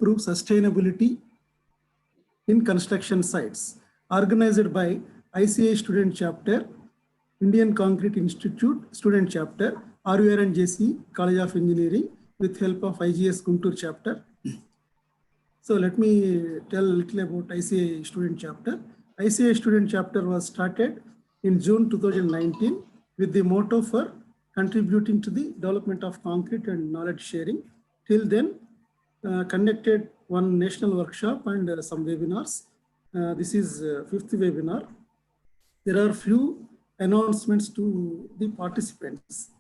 improve sustainability in construction sites, organized by ICA Student Chapter, Indian Concrete Institute Student Chapter, RURNJC College of Engineering, with help of IGS Guntur Chapter. So let me tell a little about ICA Student Chapter. ICA Student Chapter was started in June 2019 with the motto for contributing to the development of concrete and knowledge sharing. Till then, conducted one national workshop and some webinars. This is fifth webinar. There are few announcements to the participants.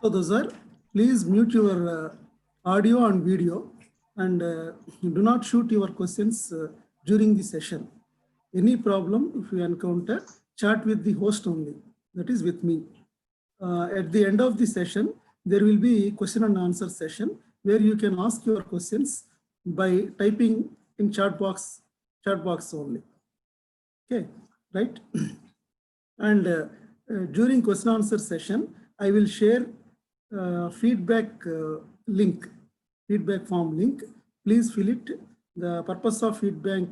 So those are, please mute your audio and video, and do not shoot your questions during the session. Any problem, if you encounter, chat with the host only, that is with me. At the end of the session, there will be question and answer session where you can ask your questions by typing in chat box only. Okay, right? And during question answer session, I will share feedback form link. Please fill it. The purpose of feedback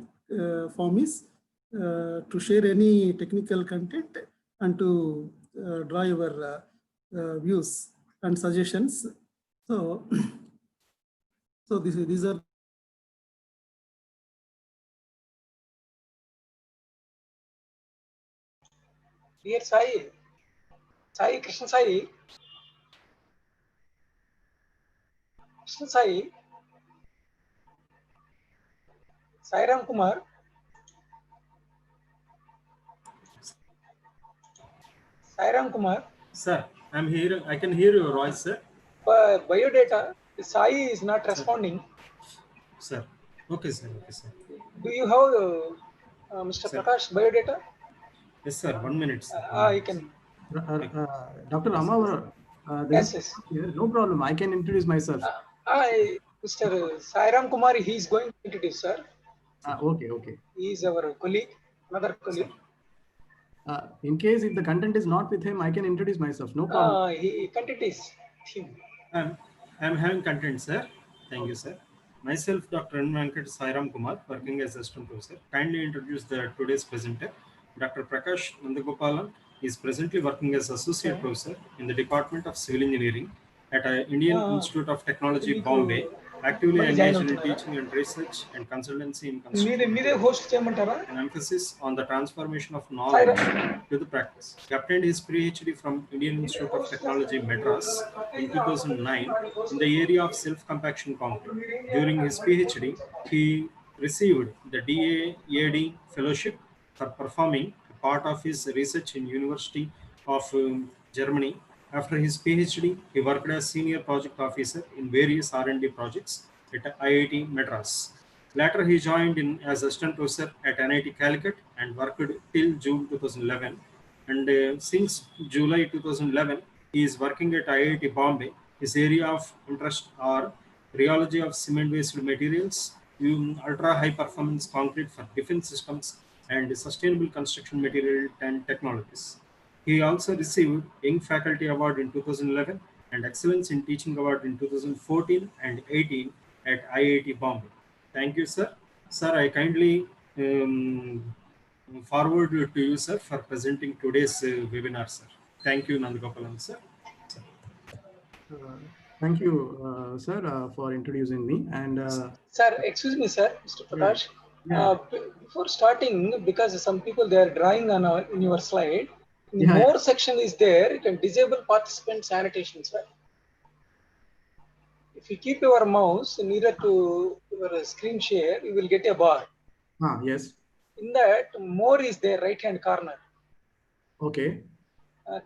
form is to share any technical content and to draw your views and suggestions. So, these are. Dear Sai Krishna Sai, Sairam Kumar. Sairam Kumar. Sir, I'm here. I can hear your voice, sir. Biodata, Sai is not responding. Sir. Okay, sir. Okay, sir. Do you have Mr. Sir. Prakash biodata? Yes, sir. 1 minute, sir. You can. Dr. Rama, yes. No problem. I can introduce myself. Mr. Sairam Kumar, he is going to introduce, sir. Okay. He is our colleague, another colleague. In case if the content is not with him, I can introduce myself. No problem. Content is him. I'm having content, sir. Thank you, sir. Myself, Dr. N. Venkat Sairam Kumar, working as assistant professor. Kindly introduce today's presenter. Dr. Prakash Nandagopalan is presently working as associate professor in the Department of Civil Engineering at Indian Institute of Technology, Bombay, actively engaged in teaching and research and consultancy in construction, an emphasis on the transformation of knowledge to the practice. He obtained his PhD from Indian Institute of Technology, Madras in 2009 in the area of self-compaction concrete. During his PhD, he received the DAAD Fellowship for performing a part of his research in University of Germany. After his PhD, he worked as senior project officer in various R&D projects at IIT Madras. Later, he joined as assistant professor at NIT Calicut and worked till June 2011. And since July 2011, he is working at IIT Bombay. His area of interest are rheology of cement-based materials, ultra-high performance concrete for defense systems, and sustainable construction material and technologies. He also received Young Faculty Award in 2011 and Excellence in Teaching Award in 2014 and 18 at IIT Bombay. Thank you, sir. Sir, I kindly forward to you, sir, for presenting today's webinar, sir. Thank you, Nandagopalan, sir. Thank you, sir, for introducing me. And sir, excuse me, sir, Mr. Prakash. Yeah. Before starting, because some people they are drawing on in your slide. More section is there. You can disable participants annotations, right? If you keep your mouse nearer to your screen share, you will get a bar. Yes. In that, more is there, right hand corner. Okay.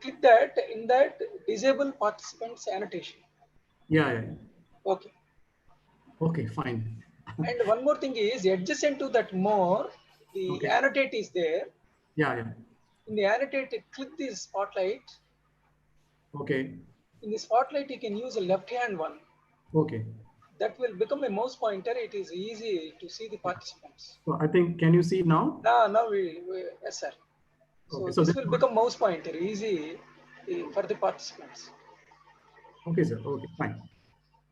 Click that. In that, disable participants annotation. Yeah. Okay. Okay, fine. And one more thing is adjacent to that more, the annotate is there. Yeah. In the annotate, click the spotlight. Okay. In the spotlight, you can use a left-hand one. Okay. That will become a mouse pointer. It is easy to see the participants. So I think, can you see now? Now yes, sir. So, this will become mouse pointer, easy for the participants. Okay, sir. Okay, fine.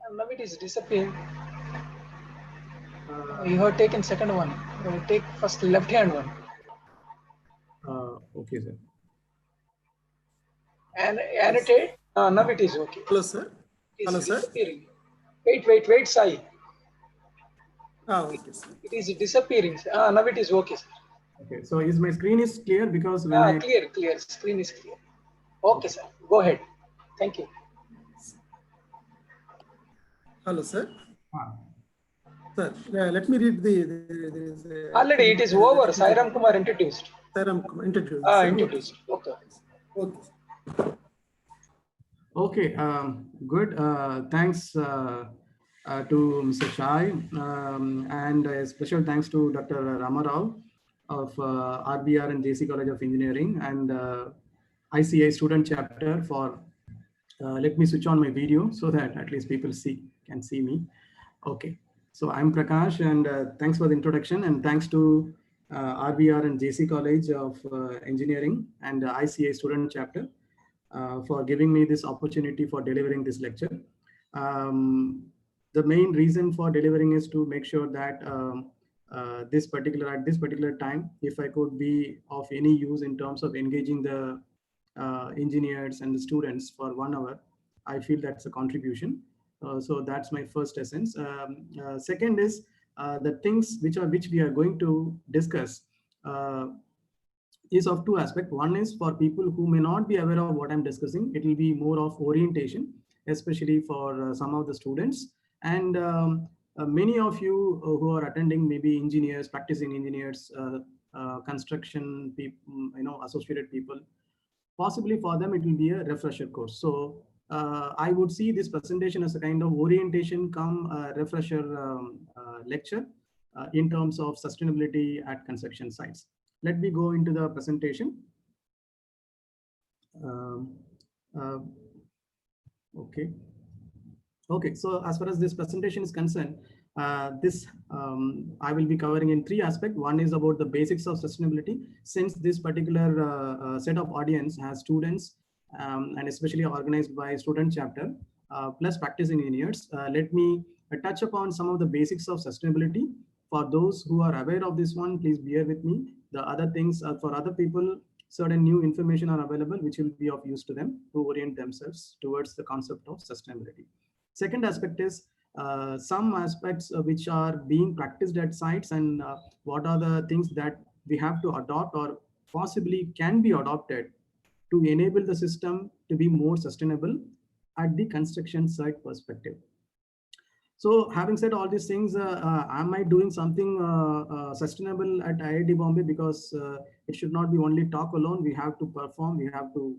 And now it is disappearing. You have taken second one. Take first left hand one. Okay, sir. And annotate. Now it is okay. Hello, sir. It is Hello, sir. disappearing. Wait, Sai. Okay, sir. It is disappearing. Now it is okay, sir. Okay, so is my screen is clear because when Clear. Screen is clear. Okay, sir. Go ahead. Thank you. Hello, sir. Ah, Sir, let me read there is a, Already it is over. Sairam Kumar introduced. Sairam Kumar introduced. Sir. Introduced. Okay. Okay. okay, good. Thanks to Mr. Shai, and a special thanks to Dr. Ramarao of RBR and JC College of Engineering and ICA student chapter for. Let me switch on my video so that at least people can see me. Okay, so I'm Prakash, and thanks for the introduction, and thanks to RBR and JC College of Engineering and ICA student chapter for giving me this opportunity for delivering this lecture. The main reason for delivering is to make sure that at this particular time, if I could be of any use in terms of engaging the engineers and the students for 1 hour, I feel that's a contribution. So that's my first essence. Second is the things which we are going to discuss is of two aspects. One is for people who may not be aware of what I'm discussing. It will be more of orientation, especially for some of the students. And many of you who are attending, maybe engineers, practicing engineers, construction people, associated people, possibly for them it will be a refresher course. So I would see this presentation as a kind of orientation come refresher lecture in terms of sustainability at construction sites. Let me go into the presentation. Okay, so as far as this presentation is concerned, I will be covering in 3 aspects. One is about the basics of sustainability. Since this particular set of audience has students and especially organized by student chapter plus practicing engineers, let me touch upon some of the basics of sustainability. For those who are aware of this one, please bear with me. The other things for other people, certain new information are available which will be of use to them to orient themselves towards the concept of sustainability. Second aspect is some aspects which are being practiced at sites, and what are the things that we have to adopt or possibly can be adopted to enable the system to be more sustainable at the construction site perspective. So having said all these things, am I doing something sustainable at IIT Bombay? Because it should not be only talk alone. We have to perform, we have to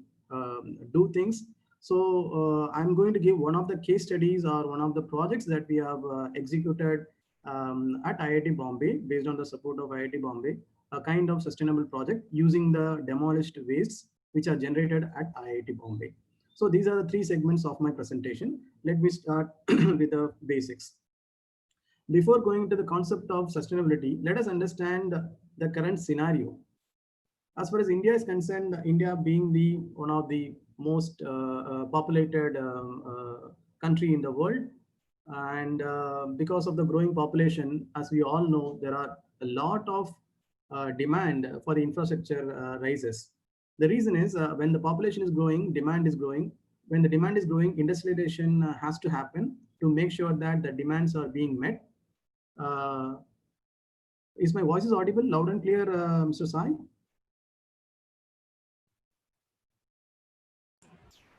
do things. So I'm going to give one of the case studies or one of the projects that we have executed at IIT Bombay based on the support of IIT Bombay, a kind of sustainable project using the demolished wastes which are generated at IIT Bombay. So these are the 3 segments of my presentation. Let me start with the basics. Before going to the concept of sustainability, let us understand the current scenario. As far as India is concerned, India being one of the most populated country in the world, and because of the growing population, as we all know, there are a lot of demand for the infrastructure rises. The reason is when the population is growing, demand is growing. When the demand is growing, industrialization has to happen to make sure that the demands are being met. Is my voice audible loud and clear, Mr. Sai?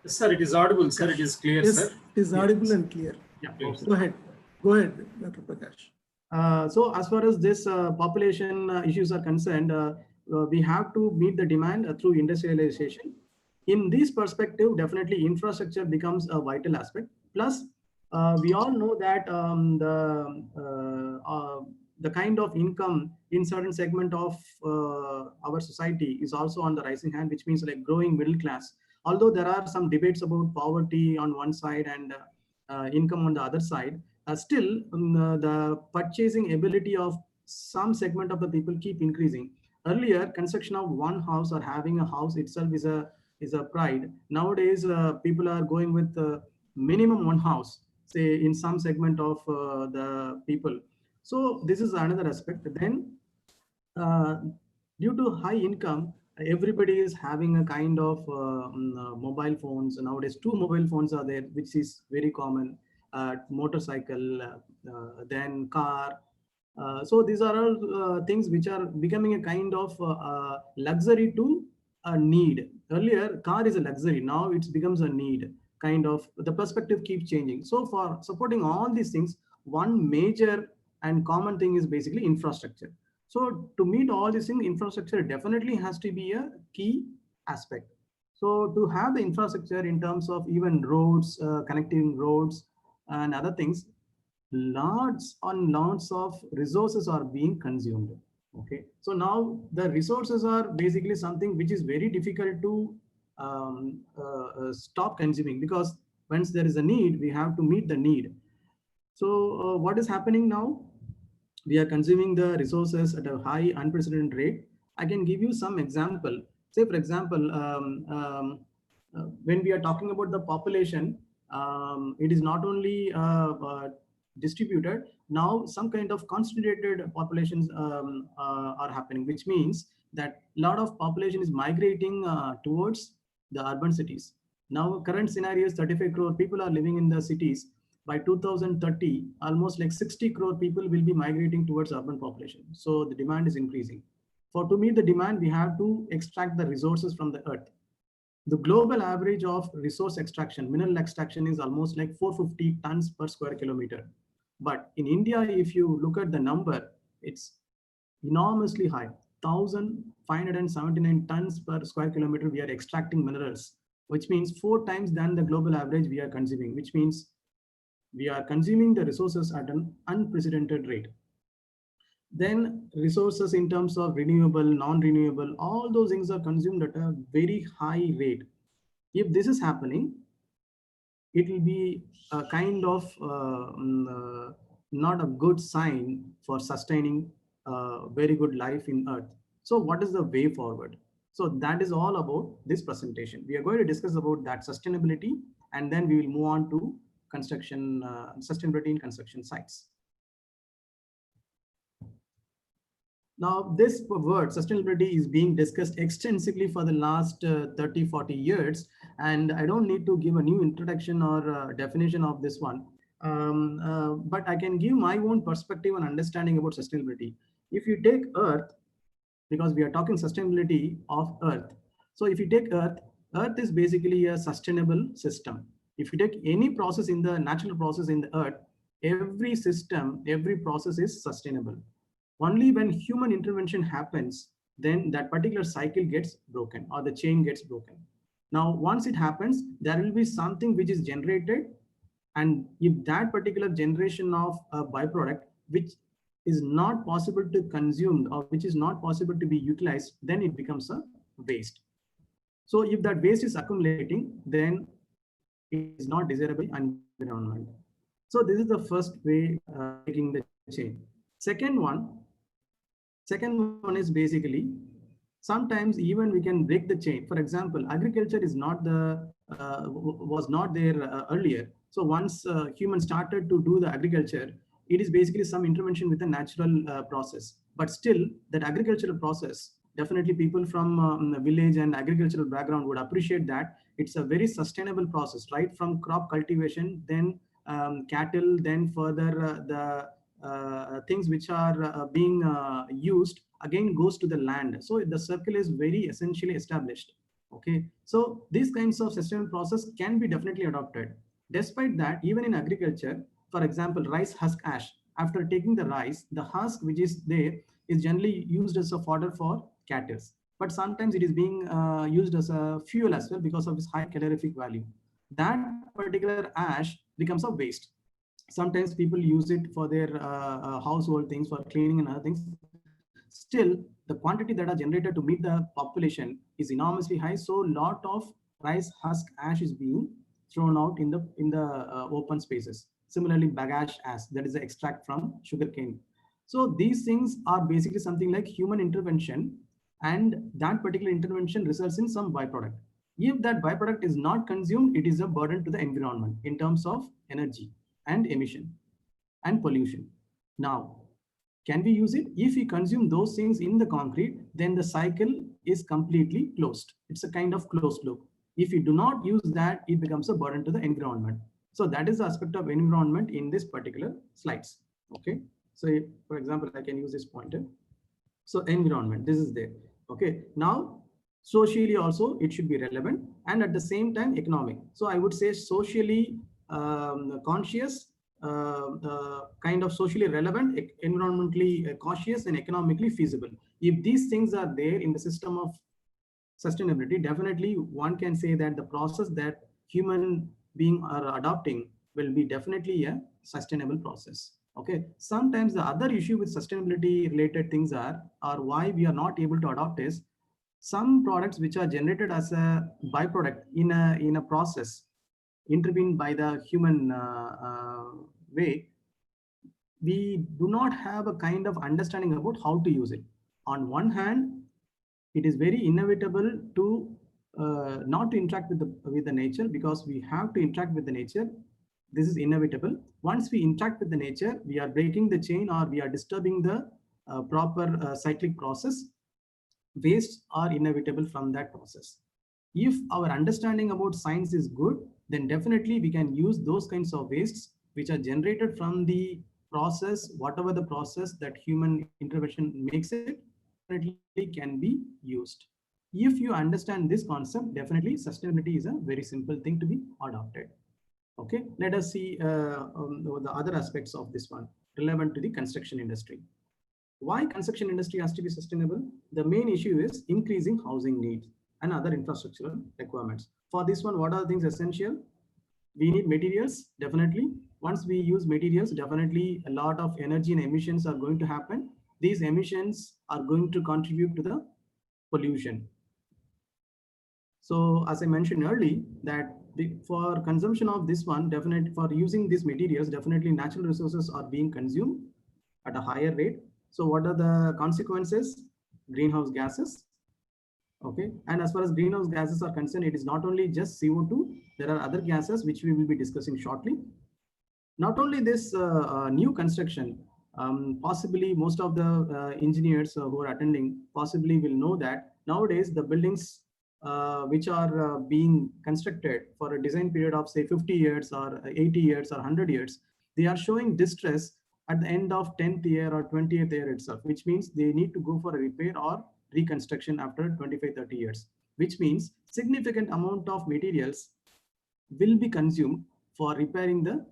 Sir, it is audible, sir. It is clear, yes, sir. It is audible and clear. Yeah, please. Go ahead, Dr. Prakash. So as far as this population issues are concerned, we have to meet the demand through industrialization. In this perspective, definitely infrastructure becomes a vital aspect. Plus, we all know that the kind of income in certain segment of our society is also on the rising hand, which means like growing middle class. Although there are some debates about poverty on one side and income on the other side, still the purchasing ability of some segment of the people keep increasing. Earlier, construction of one house or having a house itself is a pride. Nowadays, people are going with minimum one house, say in some segment of the people. So this is another aspect. Then uh, due to high income, everybody is having a kind of mobile phones. Nowadays, two mobile phones are there, which is very common. Motorcycle, then car. So these are all things which are becoming a kind of luxury to a need. Earlier, car is a luxury. Now it becomes a need. Kind of the perspective keeps changing. So for supporting all these things, one major and common thing is basically infrastructure. So to meet all these things, infrastructure definitely has to be a key aspect. So to have the infrastructure in terms of even roads, connecting roads and other things, lots on lots of resources are being consumed. Okay, so now the resources are basically something which is very difficult to stop consuming, because once there is a need, we have to meet the need. So what is happening now? We are consuming the resources at a high unprecedented rate. I can give you some example. Say, for example, when we are talking about the population, it is not only distributed. Now, some kind of concentrated populations are happening, which means that a lot of population is migrating towards the urban cities. Now, current scenario is 35 crore people are living in the cities. By 2030, almost like 60 crore people will be migrating towards urban population. So the demand is increasing. To meet the demand, we have to extract the resources from the earth. The global average of resource extraction, mineral extraction, is almost like 450 tons per square kilometer. But in India, if you look at the number, it's enormously high. 1,579 tons per square kilometer we are extracting minerals, which means 4 times than the global average we are consuming, which means we are consuming the resources at an unprecedented rate. Then resources in terms of renewable, non-renewable, all those things are consumed at a very high rate. If this is happening, it will be a kind of not a good sign for sustaining very good life in Earth. So what is the way forward? So that is all about this presentation. We are going to discuss about that sustainability, and then we will move on to construction, sustainability in construction sites. Now, this word sustainability is being discussed extensively for the last 30, 40 years, and I don't need to give a new introduction or definition of this one. But I can give my own perspective and understanding about sustainability. If you take Earth, because we are talking sustainability of Earth. So if you take Earth, Earth is basically a sustainable system. If you take any process in the natural process in the Earth, every system, every process is sustainable. Only when human intervention happens, then that particular cycle gets broken or the chain gets broken. Now, once it happens, there will be something which is generated. And if that particular generation of a byproduct, which is not possible to consume or which is not possible to be utilized, then it becomes a waste. So if that waste is accumulating, then it is not desirable environment. So this is the first way breaking the chain. Second one is basically sometimes even we can break the chain. For example, agriculture is not was not there earlier. So once humans started to do the agriculture, it is basically some intervention with a natural process. But still, that agricultural process, definitely people from the village and agricultural background would appreciate that it's a very sustainable process, right? From crop cultivation, then cattle, then further the things which are being used again goes to the land. So the circle is very essentially established. Okay, so these kinds of sustainable process can be definitely adopted. Despite that, even in agriculture, for example, rice husk ash, after taking the rice, the husk which is there is generally used as a fodder for cattle. But sometimes it is being used as a fuel as well because of its high calorific value. That particular ash becomes a waste. Sometimes people use it for their household things, for cleaning and other things. Still, the quantity that are generated to meet the population is enormously high. So a lot of rice husk ash is being thrown out in the open spaces. Similarly, bagasse ash, that is the extract from sugarcane. So these things are basically something like human intervention, and that particular intervention results in some byproduct. If that byproduct is not consumed, it is a burden to the environment in terms of energy and emission and pollution. Now, can we use it? If we consume those things in the concrete, then the cycle is completely closed. It's a kind of closed loop. If we do not use that, it becomes a burden to the environment. So that is the aspect of environment in this particular slides. Okay. So if, for example, I can use this pointer. So environment, this is there. Okay. Now, socially also it should be relevant, and at the same time economic. So I would say socially conscious, kind of socially relevant, environmentally cautious, and economically feasible. If these things are there in the system of sustainability, definitely one can say that the process that human being are adopting will be definitely a sustainable process. Okay. Sometimes the other issue with sustainability related things are, or why we are not able to adopt is, some products which are generated as a byproduct in a process intervened by the human way, we do not have a kind of understanding about how to use it. On one hand, it is very inevitable to not to interact with the nature, because we have to interact with the nature. This is inevitable. Once we interact with the nature, we are breaking the chain, or we are disturbing the proper cyclic process. Wastes are inevitable from that process. If our understanding about science is good, then definitely we can use those kinds of wastes which are generated from the process, whatever the process that human intervention makes it, definitely can be used. If you understand this concept, definitely sustainability is a very simple thing to be adopted. Okay, let us see the other aspects of this one relevant to the construction industry. Why construction industry has to be sustainable? The main issue is increasing housing needs and other infrastructural requirements. For this one, what are the things essential? We need materials, definitely. Once we use materials, definitely a lot of energy and emissions are going to happen. These emissions are going to contribute to the pollution. So as I mentioned earlier, that for consumption of this one, definitely for using these materials, definitely natural resources are being consumed at a higher rate. So what are the consequences? Greenhouse gases. Okay. And as far as greenhouse gases are concerned, it is not only just CO2. There are other gases which we will be discussing shortly. Not only this new construction, possibly most of the engineers who are attending possibly will know that nowadays the buildings which are being constructed for a design period of say 50 years or 80 years or 100 years, they are showing distress at the end of 10th year or 20th year itself, which means they need to go for a repair or reconstruction after 25-30 years, which means significant amount of materials will be consumed for repairing the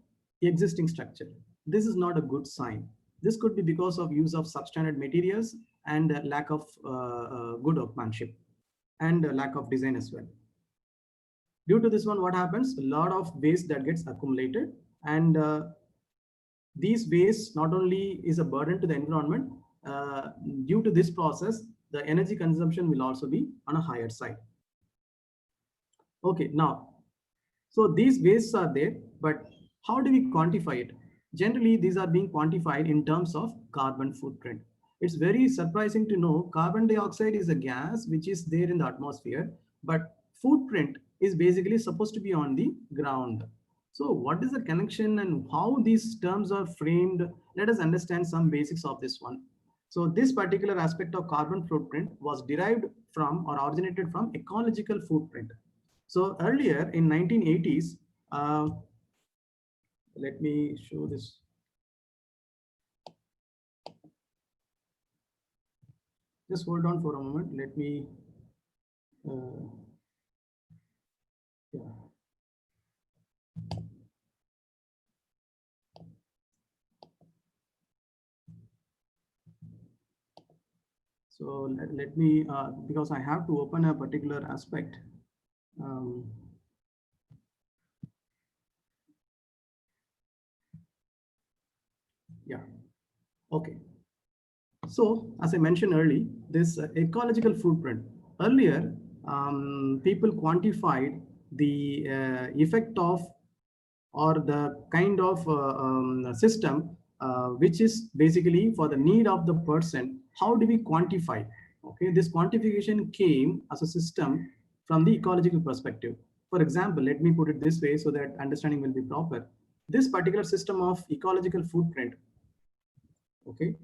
existing structure. This is not a good sign. This could be because of use of substandard materials and lack of good workmanship and lack of design as well. Due to this one, what happens? A lot of waste that gets accumulated, and these wastes not only is a burden to the environment, due to this process, the energy consumption will also be on a higher side. Okay, now, so these wastes are there, but how do we quantify it? Generally, these are being quantified in terms of carbon footprint. It's very surprising to know carbon dioxide is a gas which is there in the atmosphere, but footprint is basically supposed to be on the ground. So what is the connection and how these terms are framed? Let us understand some basics of this one. So this particular aspect of carbon footprint was derived from or originated from ecological footprint. So earlier in 1980s, let me show this. Just hold on for a moment. Let me, yeah. So let me, because I have to open a particular aspect. Yeah, okay. So as I mentioned earlier, this ecological footprint, earlier people quantified the effect of or the kind of system which is basically for the need of the person. How do we quantify? Okay, this quantification came as a system from the ecological perspective. For example, let me put it this way so that understanding will be proper. This particular system of ecological footprint, okay,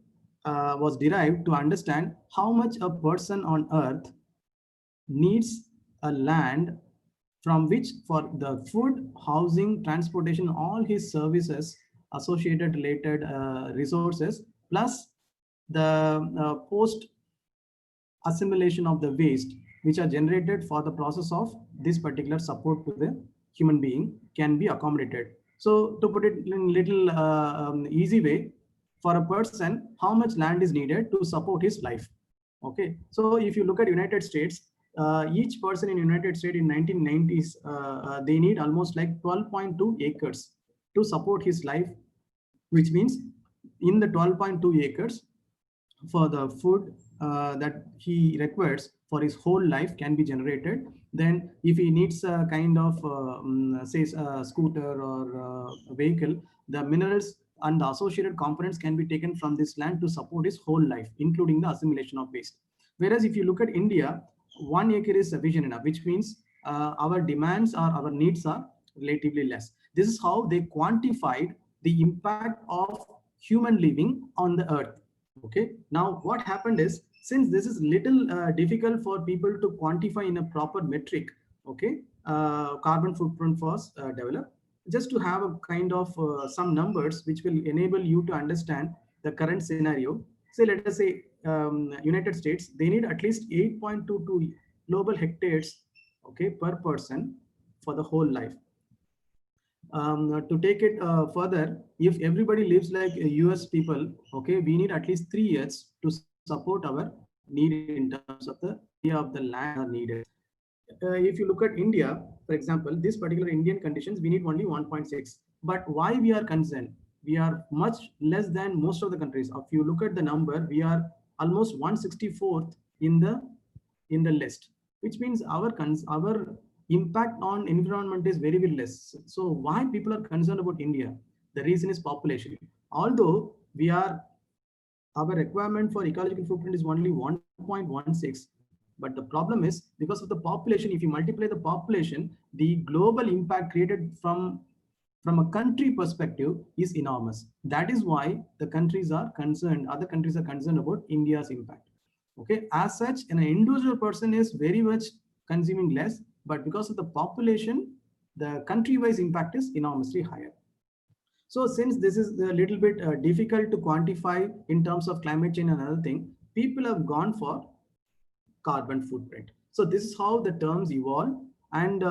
was derived to understand how much a person on earth needs a land from which for the food, housing, transportation, all his services, associated related resources, plus the post assimilation of the waste which are generated for the process of this particular support to the human being can be accommodated. So to put it in little easy way, for a person, how much land is needed to support his life? Okay, so if you look at United States, each person in United States in 1990s, they need almost like 12.2 acres to support his life, which means in the 12.2 acres, for the food that he requires for his whole life can be generated. Then if he needs a kind of say a scooter or a vehicle, the minerals and the associated components can be taken from this land to support his whole life, including the assimilation of waste. Whereas if you look at India, 1 acre is sufficient enough, which means our demands or our needs are relatively less. This is how they quantified the impact of human living on the earth. Okay, now what happened is, since this is little difficult for people to quantify in a proper metric, okay, carbon footprint was developed just to have a kind of some numbers which will enable you to understand the current scenario. Say, let us say United States, they need at least 8.22 global hectares, okay, per person for the whole life. To take it further, if everybody lives like US people, okay, we need at least 3 years to support our need in terms of the area of the land are needed. If you look at India, for example, this particular Indian conditions, we need only 1.6. But why we are concerned? We are much less than most of the countries. If you look at the number, we are almost 164th in the list, which means our impact on environment is very, very less. So why people are concerned about India? The reason is population. Although our requirement for ecological footprint is only 1.16, but the problem is because of the population, if you multiply the population, the global impact created from a country perspective is enormous. That is why the countries are concerned, other countries are concerned about India's impact. Okay, as such, an individual person is very much consuming less, but because of the population, the country-wise impact is enormously higher. So since this is a little bit difficult to quantify in terms of climate change and other thing, people have gone for carbon footprint. So this is how the terms evolve. And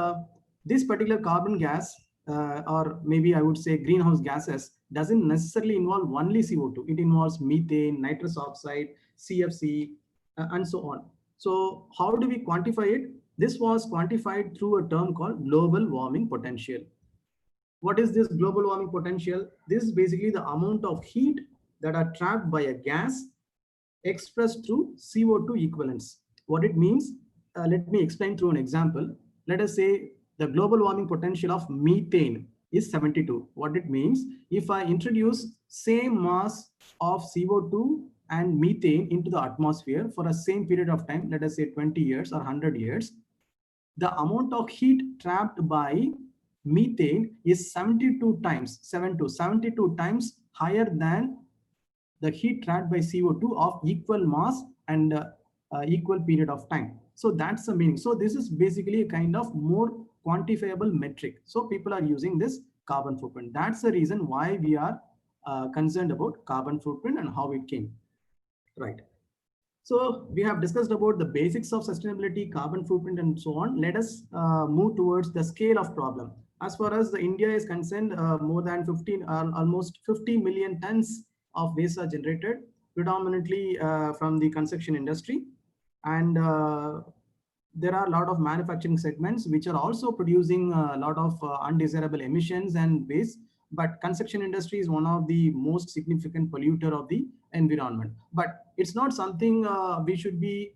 this particular carbon gas, or maybe I would say greenhouse gases, doesn't necessarily involve only CO2. It involves methane, nitrous oxide, CFC, and so on. So how do we quantify it? This was quantified through a term called global warming potential. What is this global warming potential? This is basically the amount of heat that are trapped by a gas expressed through CO2 equivalents. What it means, let me explain through an example. Let us say the global warming potential of methane is 72. What it means, if I introduce same mass of CO2 and methane into the atmosphere for a same period of time, let us say 20 years or 100 years, the amount of heat trapped by methane is 72 times higher than the heat trapped by CO2 of equal mass and equal period of time. So that's the meaning. So this is basically a kind of more quantifiable metric. So people are using this carbon footprint. That's the reason why we are concerned about carbon footprint and how it came. Right. So we have discussed about the basics of sustainability, carbon footprint, and so on. Let us move towards the scale of problem. As far as India is concerned, more than almost 50 million tons of waste are generated, predominantly from the construction industry. And there are a lot of manufacturing segments which are also producing a lot of undesirable emissions and waste. But construction industry is one of the most significant polluter of the environment. But it's not something we should be,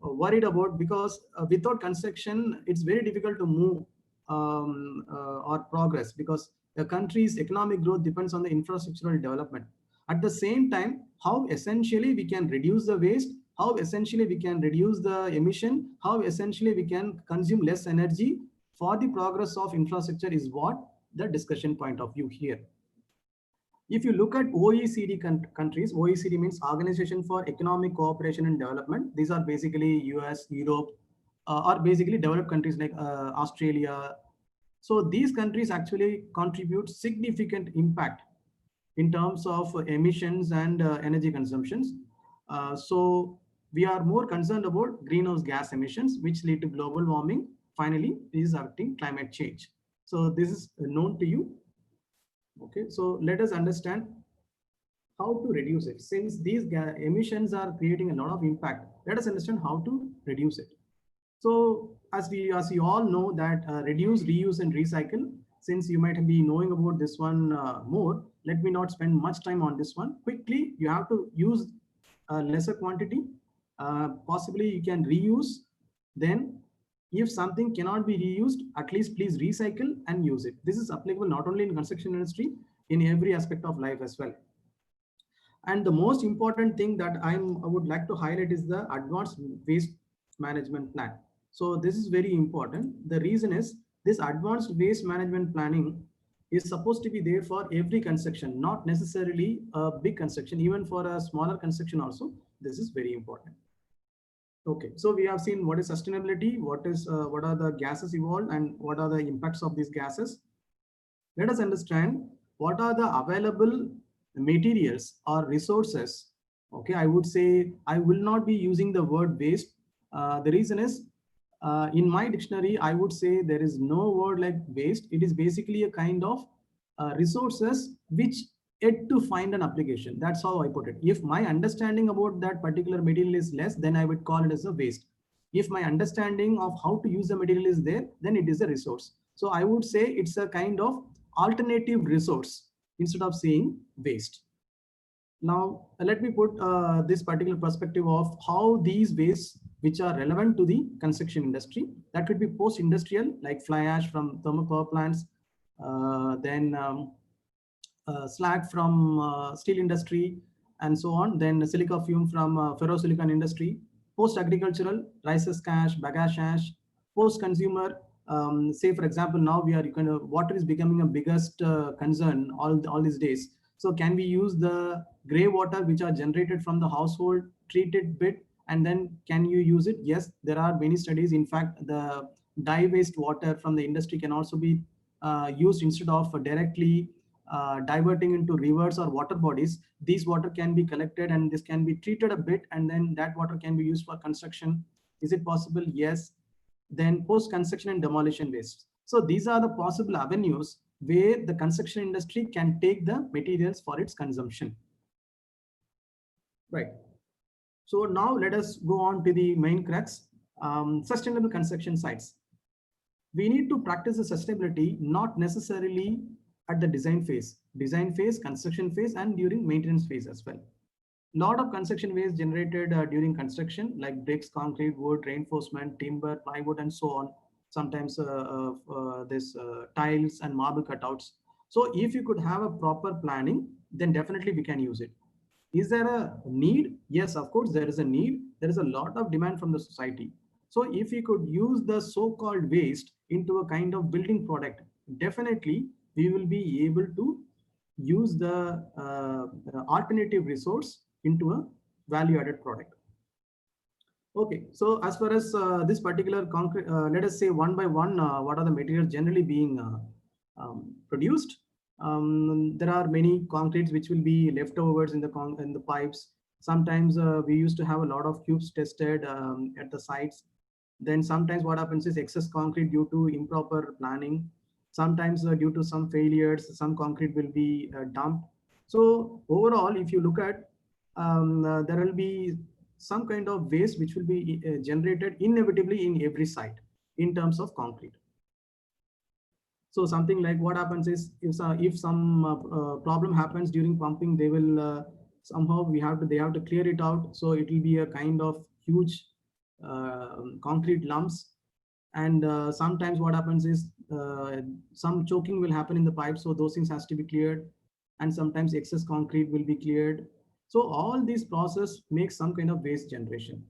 worried about, because without construction, it's very difficult to move or progress, because the country's economic growth depends on the infrastructural development. At the same time, how essentially we can reduce the waste how essentially we can reduce the emission, how essentially we can consume less energy for the progress of infrastructure is what the discussion point of view here. If you look at OECD countries, OECD means Organization for Economic Cooperation and Development. These are basically US, Europe, or basically developed countries like Australia. So these countries actually contribute significant impact in terms of emissions and energy consumptions. So we are more concerned about greenhouse gas emissions, which lead to global warming. Finally, this is affecting climate change. So this is known to you. Okay, so let us understand how to reduce it. Since these emissions are creating a lot of impact, let us understand how to reduce it. So as you all know that reduce, reuse, and recycle. Since you might be knowing about this one more, let me not spend much time on this one. Quickly, you have to use a lesser quantity. Possibly you can reuse. Then if something cannot be reused, at least please recycle and use it. This is applicable not only in construction industry, in every aspect of life as well. And the most important thing that I would like to highlight is the advanced waste management plan. So this is very important. The reason is this advanced waste management planning is supposed to be there for every construction, not necessarily a big construction, even for a smaller construction also. This is very important. Okay, so we have seen what is sustainability, what are the gases involved, and what are the impacts of these gases. Let us understand what are the available materials or resources. Okay, I would say I will not be using the word waste. The reason is in my dictionary, I would say there is no word like waste. It is basically a kind of resources which yet to find an application. That's how I put it. If my understanding about that particular material is less, then I would call it as a waste. If my understanding of how to use the material is there, then it is a resource. So I would say it's a kind of alternative resource instead of saying waste. Now, let me put this particular perspective of how these wastes which are relevant to the construction industry, that could be post-industrial like fly ash from thermal power plants, then slag from steel industry and so on, then silica fume from ferrosilicon industry, post-agricultural, rice ash, bagasse ash, post-consumer, say for example, now we are water is becoming a biggest concern all these days. So can we use the gray water which are generated from the household, treat it bit, and then can you use it? Yes, there are many studies. In fact, the dye waste water from the industry can also be used instead of directly diverting into rivers or water bodies. These water can be collected and this can be treated a bit, and then that water can be used for construction. Is it possible? Yes. Then post-construction and demolition waste. So these are the possible avenues where the construction industry can take the materials for its consumption. Right. So now let us go on to the main crux, sustainable construction sites. We need to practice the sustainability not necessarily at the design phase, construction phase, and during maintenance phase as well. Lot of construction waste generated during construction, like bricks, concrete, wood, reinforcement, timber, plywood, and so on. Sometimes this tiles and marble cutouts. So if you could have a proper planning, then definitely we can use it. Is there a need? Yes, of course, there is a need. There is a lot of demand from the society. So if you could use the so-called waste into a kind of building product, definitely we will be able to use the alternative resource into a value-added product. Okay, so as far as this particular concrete, let us say one by one, what are the materials generally being produced? There are many concretes which will be leftovers in the pipes. Sometimes we used to have a lot of cubes tested at the sites. Then sometimes what happens is excess concrete due to improper planning. Sometimes due to some failures, some concrete will be dumped. So overall, if you look at, there will be some kind of waste which will be generated inevitably in every site in terms of concrete. So something like what happens is if some problem happens during pumping, they will somehow they have to clear it out. So it will be a kind of huge concrete lumps. And sometimes what happens is some choking will happen in the pipe. So those things has to be cleared. And sometimes excess concrete will be cleared. So all these process makes some kind of waste generation.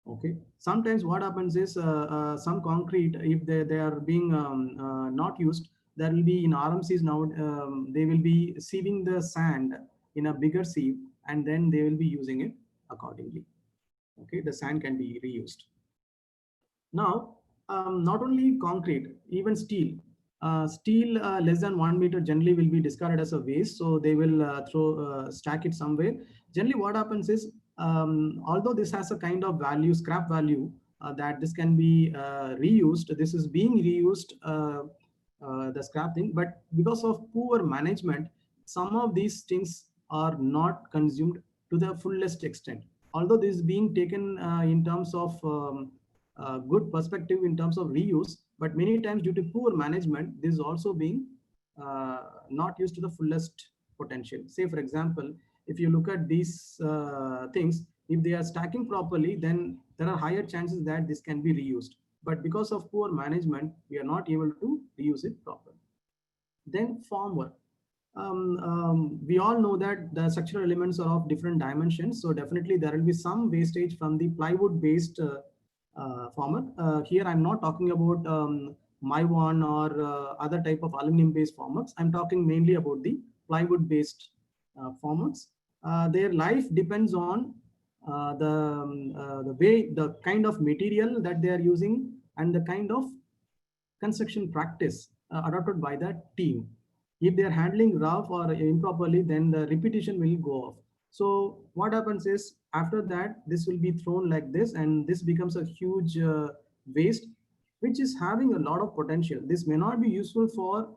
Okay. Sometimes what happens is some concrete, if they are being not used, there will be in RMCs now, they will be sieving the sand in a bigger sieve, and then they will be using it accordingly. Okay, the sand can be reused. Now, not only concrete, even steel. Steel less than 1 meter generally will be discarded as a waste, so they will stack it somewhere. Generally, what happens is, although this has a kind of value, scrap value, that this can be reused, this is being reused, the scrap thing, but because of poor management, some of these things are not consumed to the fullest extent. Although this is being taken in terms of good perspective in terms of reuse, but many times due to poor management, this is also being not used to the fullest potential. Say, for example, if you look at these things, if they are stacking properly, then there are higher chances that this can be reused. But because of poor management, we are not able to reuse it properly. Then formwork. We all know that the structural elements are of different dimensions. So definitely there will be some wastage from the plywood based formwork. Here I'm not talking about Maiwan or other type of aluminum based formworks. I'm talking mainly about the plywood based formworks. Their life depends on the way, the kind of material that they are using and the kind of construction practice adopted by the team. If they are handling rough or improperly, then the repetition will go off. So what happens is, after that, this will be thrown like this, and this becomes a huge waste, which is having a lot of potential. This may not be useful for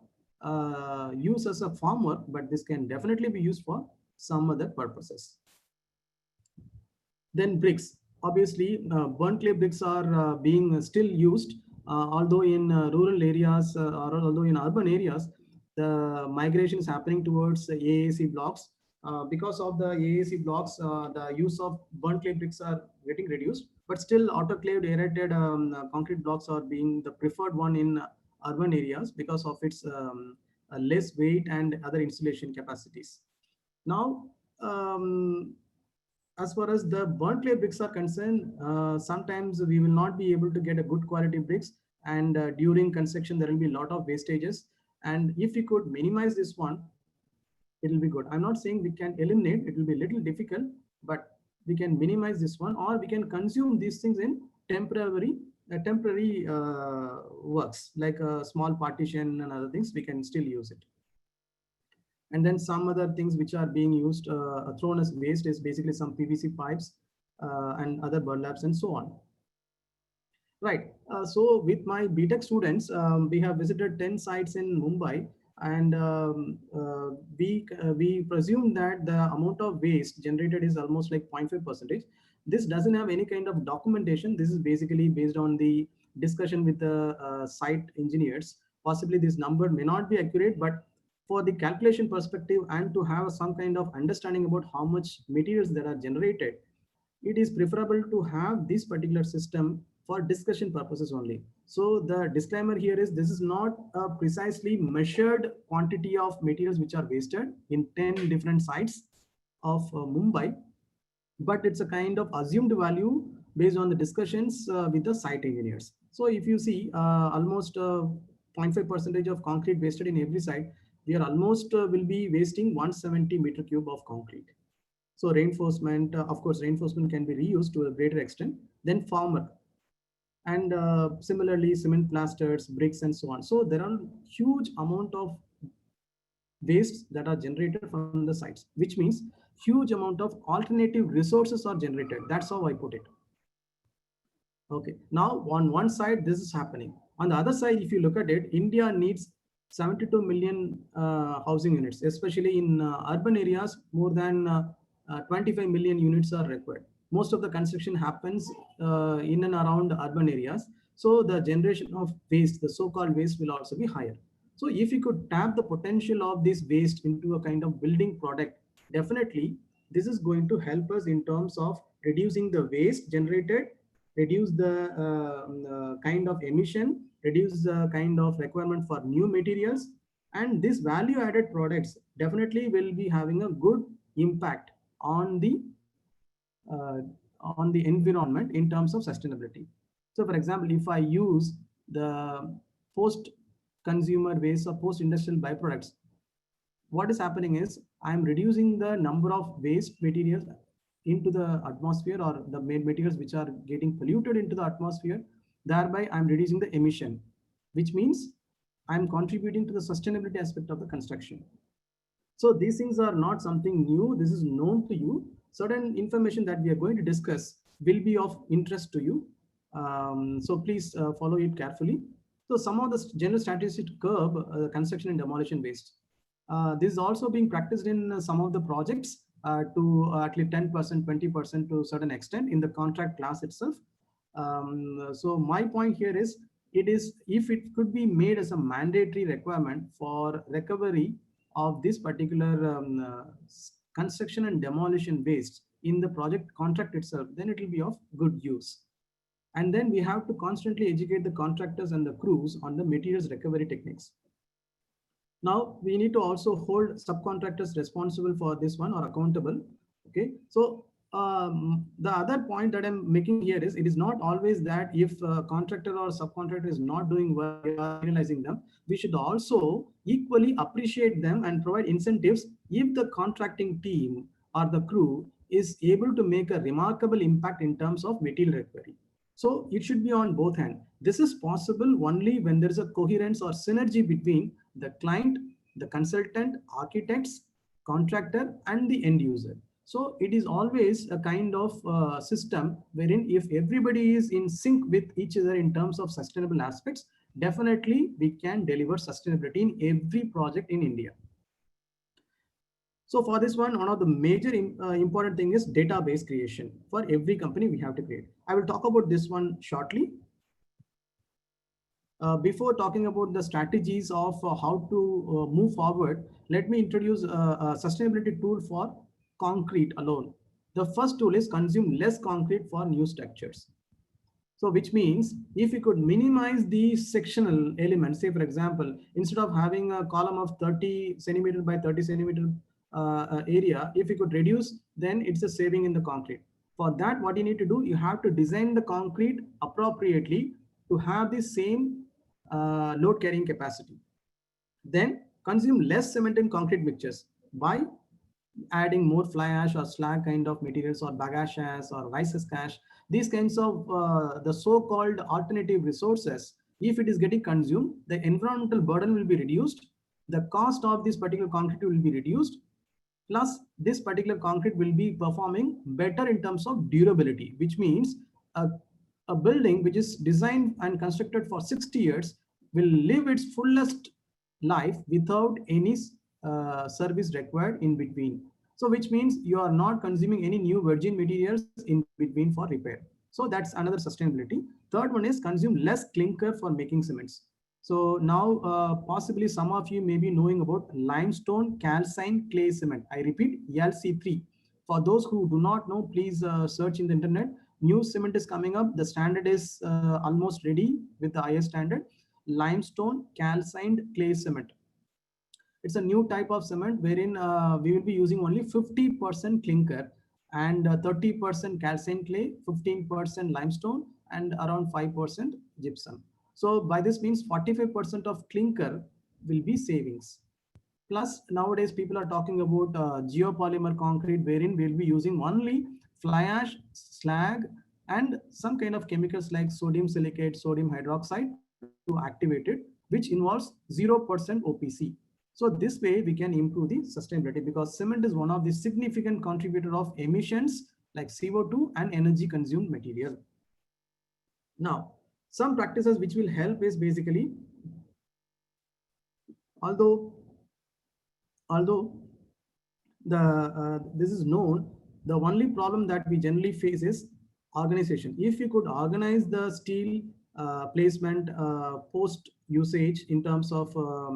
use as a formwork, but this can definitely be used for some other purposes. Then bricks. Obviously, burnt clay bricks are being still used, although in rural areas or although in urban areas, the migration is happening towards AAC blocks. Because of the AAC blocks, the use of burnt clay bricks are getting reduced, but still autoclaved aerated concrete blocks are being the preferred one in urban areas because of its less weight and other insulation capacities. Now, as far as the burnt clay bricks are concerned, sometimes we will not be able to get a good quality bricks, and during construction there will be a lot of wastages. And if we could minimize this one, it will be good. I'm not saying we can eliminate, it will be a little difficult, but we can minimize this one, or we can consume these things in temporary works, like a small partition and other things, we can still use it. And then some other things which are being used, thrown as waste, is basically some PVC pipes and other burlaps and so on. Right. So with my BTech students, we have visited 10 sites in Mumbai, and we presume that the amount of waste generated is almost like 0.5%. This doesn't have any kind of documentation. This is basically based on the discussion with the site engineers. Possibly this number may not be accurate, but for the calculation perspective and to have some kind of understanding about how much materials that are generated, it is preferable to have this particular system for discussion purposes only. So the disclaimer here is, this is not a precisely measured quantity of materials which are wasted in 10 different sites of Mumbai, but it's a kind of assumed value based on the discussions with the site engineers. So if you see almost 0.5% of concrete wasted in every site, we are almost will be wasting 170 meter cube of concrete. So reinforcement, of course, reinforcement can be reused to a greater extent. Then formwork, and similarly cement plasters, bricks, and so on. So there are huge amount of wastes that are generated from the sites, which means huge amount of alternative resources are generated. That's how I put it. Okay, now on one side this is happening. On the other side, if you look at it, India needs 72 million housing units, especially in urban areas. More than 25 million units are required. Most of the construction happens in and around urban areas. So the generation of waste, the so-called waste, will also be higher. So if you could tap the potential of this waste into a kind of building product, definitely this is going to help us in terms of reducing the waste generated, reduce the kind of emission, reduce the kind of requirement for new materials, and these value added products definitely will be having a good impact on the environment in terms of sustainability. So for example, if I use the post-consumer waste or post-industrial byproducts, what is happening is I'm reducing the number of waste materials into the atmosphere, or the materials which are getting polluted into the atmosphere. Thereby, I'm reducing the emission, which means I'm contributing to the sustainability aspect of the construction. So these things are not something new. This is known to you. Certain information that we are going to discuss will be of interest to you. So please follow it carefully. So some of the general strategies to curb construction and demolition waste. This is also being practiced in some of the projects to at least 10%, 20% to a certain extent in the contract class itself. So my point here is, if it could be made as a mandatory requirement for recovery of this particular construction and demolition waste in the project contract itself, then it will be of good use. And then we have to constantly educate the contractors and the crews on the materials recovery techniques. Now we need to also hold subcontractors responsible for this one, or accountable. Okay, so the other point that I'm making here is, it is not always that if a contractor or subcontractor is not doing well, we are penalizing them. We should also equally appreciate them and provide incentives if the contracting team or the crew is able to make a remarkable impact in terms of material recovery. So it should be on both hands. This is possible only when there is a coherence or synergy between the client, the consultant, architects, contractor, and the end user. So it is always a kind of system wherein if everybody is in sync with each other in terms of sustainable aspects, definitely we can deliver sustainability in every project in India. So for this one of the major important thing is database creation. For every company we have to create. I will talk about this one shortly. Before talking about the strategies of how to move forward, let me introduce a sustainability tool for concrete alone. The first tool is consume less concrete for new structures. So which means if we could minimize the sectional elements, say for example, instead of having a column of 30 centimeter by 30 centimeter area, if we could reduce, then it's a saving in the concrete. For that, what you need to do, you have to design the concrete appropriately to have the same load carrying capacity. Then consume less cement and concrete mixtures by adding more fly ash or slag kind of materials, or bagasse ash or rice ash. These kinds of the so-called alternative resources, if it is getting consumed, the environmental burden will be reduced, the cost of this particular concrete will be reduced, plus this particular concrete will be performing better in terms of durability, which means a building which is designed and constructed for 60 years will live its fullest life without any service required in between. So which means you are not consuming any new virgin materials in between for repair. So that's another sustainability. Third one is consume less clinker for making cements. So now possibly some of you may be knowing about limestone calcined clay cement. I repeat, LC3. For those who do not know, please search in the internet. New cement is coming up. The standard is almost ready with the IS standard. Limestone calcined clay cement. It's a new type of cement wherein we will be using only 50% clinker and 30% calcined clay, 15% limestone, and around 5% gypsum. So by this means 45% of clinker will be savings. Plus nowadays people are talking about geopolymer concrete, wherein we'll be using only fly ash, slag, and some kind of chemicals like sodium silicate, sodium hydroxide to activate it, which involves 0% OPC. So this way we can improve the sustainability, because cement is one of the significant contributor of emissions like CO2 and energy consumed material. Now, some practices which will help is basically, although this is known, the only problem that we generally face is organization. If you could organize the steel placement post usage in terms of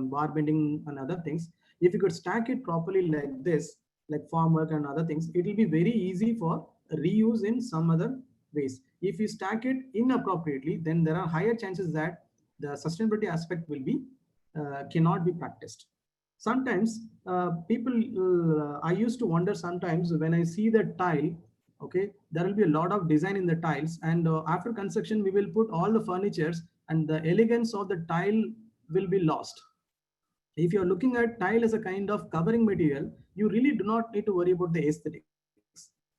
bar bending and other things, if you could stack it properly like this, like formwork and other things, it will be very easy for reuse in some other ways. If you stack it inappropriately, then there are higher chances that the sustainability aspect will be cannot be practiced. sometimes I used to wonder sometimes when I see the tile, okay, there will be a lot of design in the tiles, and after construction we will put all the furnitures and the elegance of the tile will be lost. If you're looking at tile as a kind of covering material, you really do not need to worry about the aesthetics.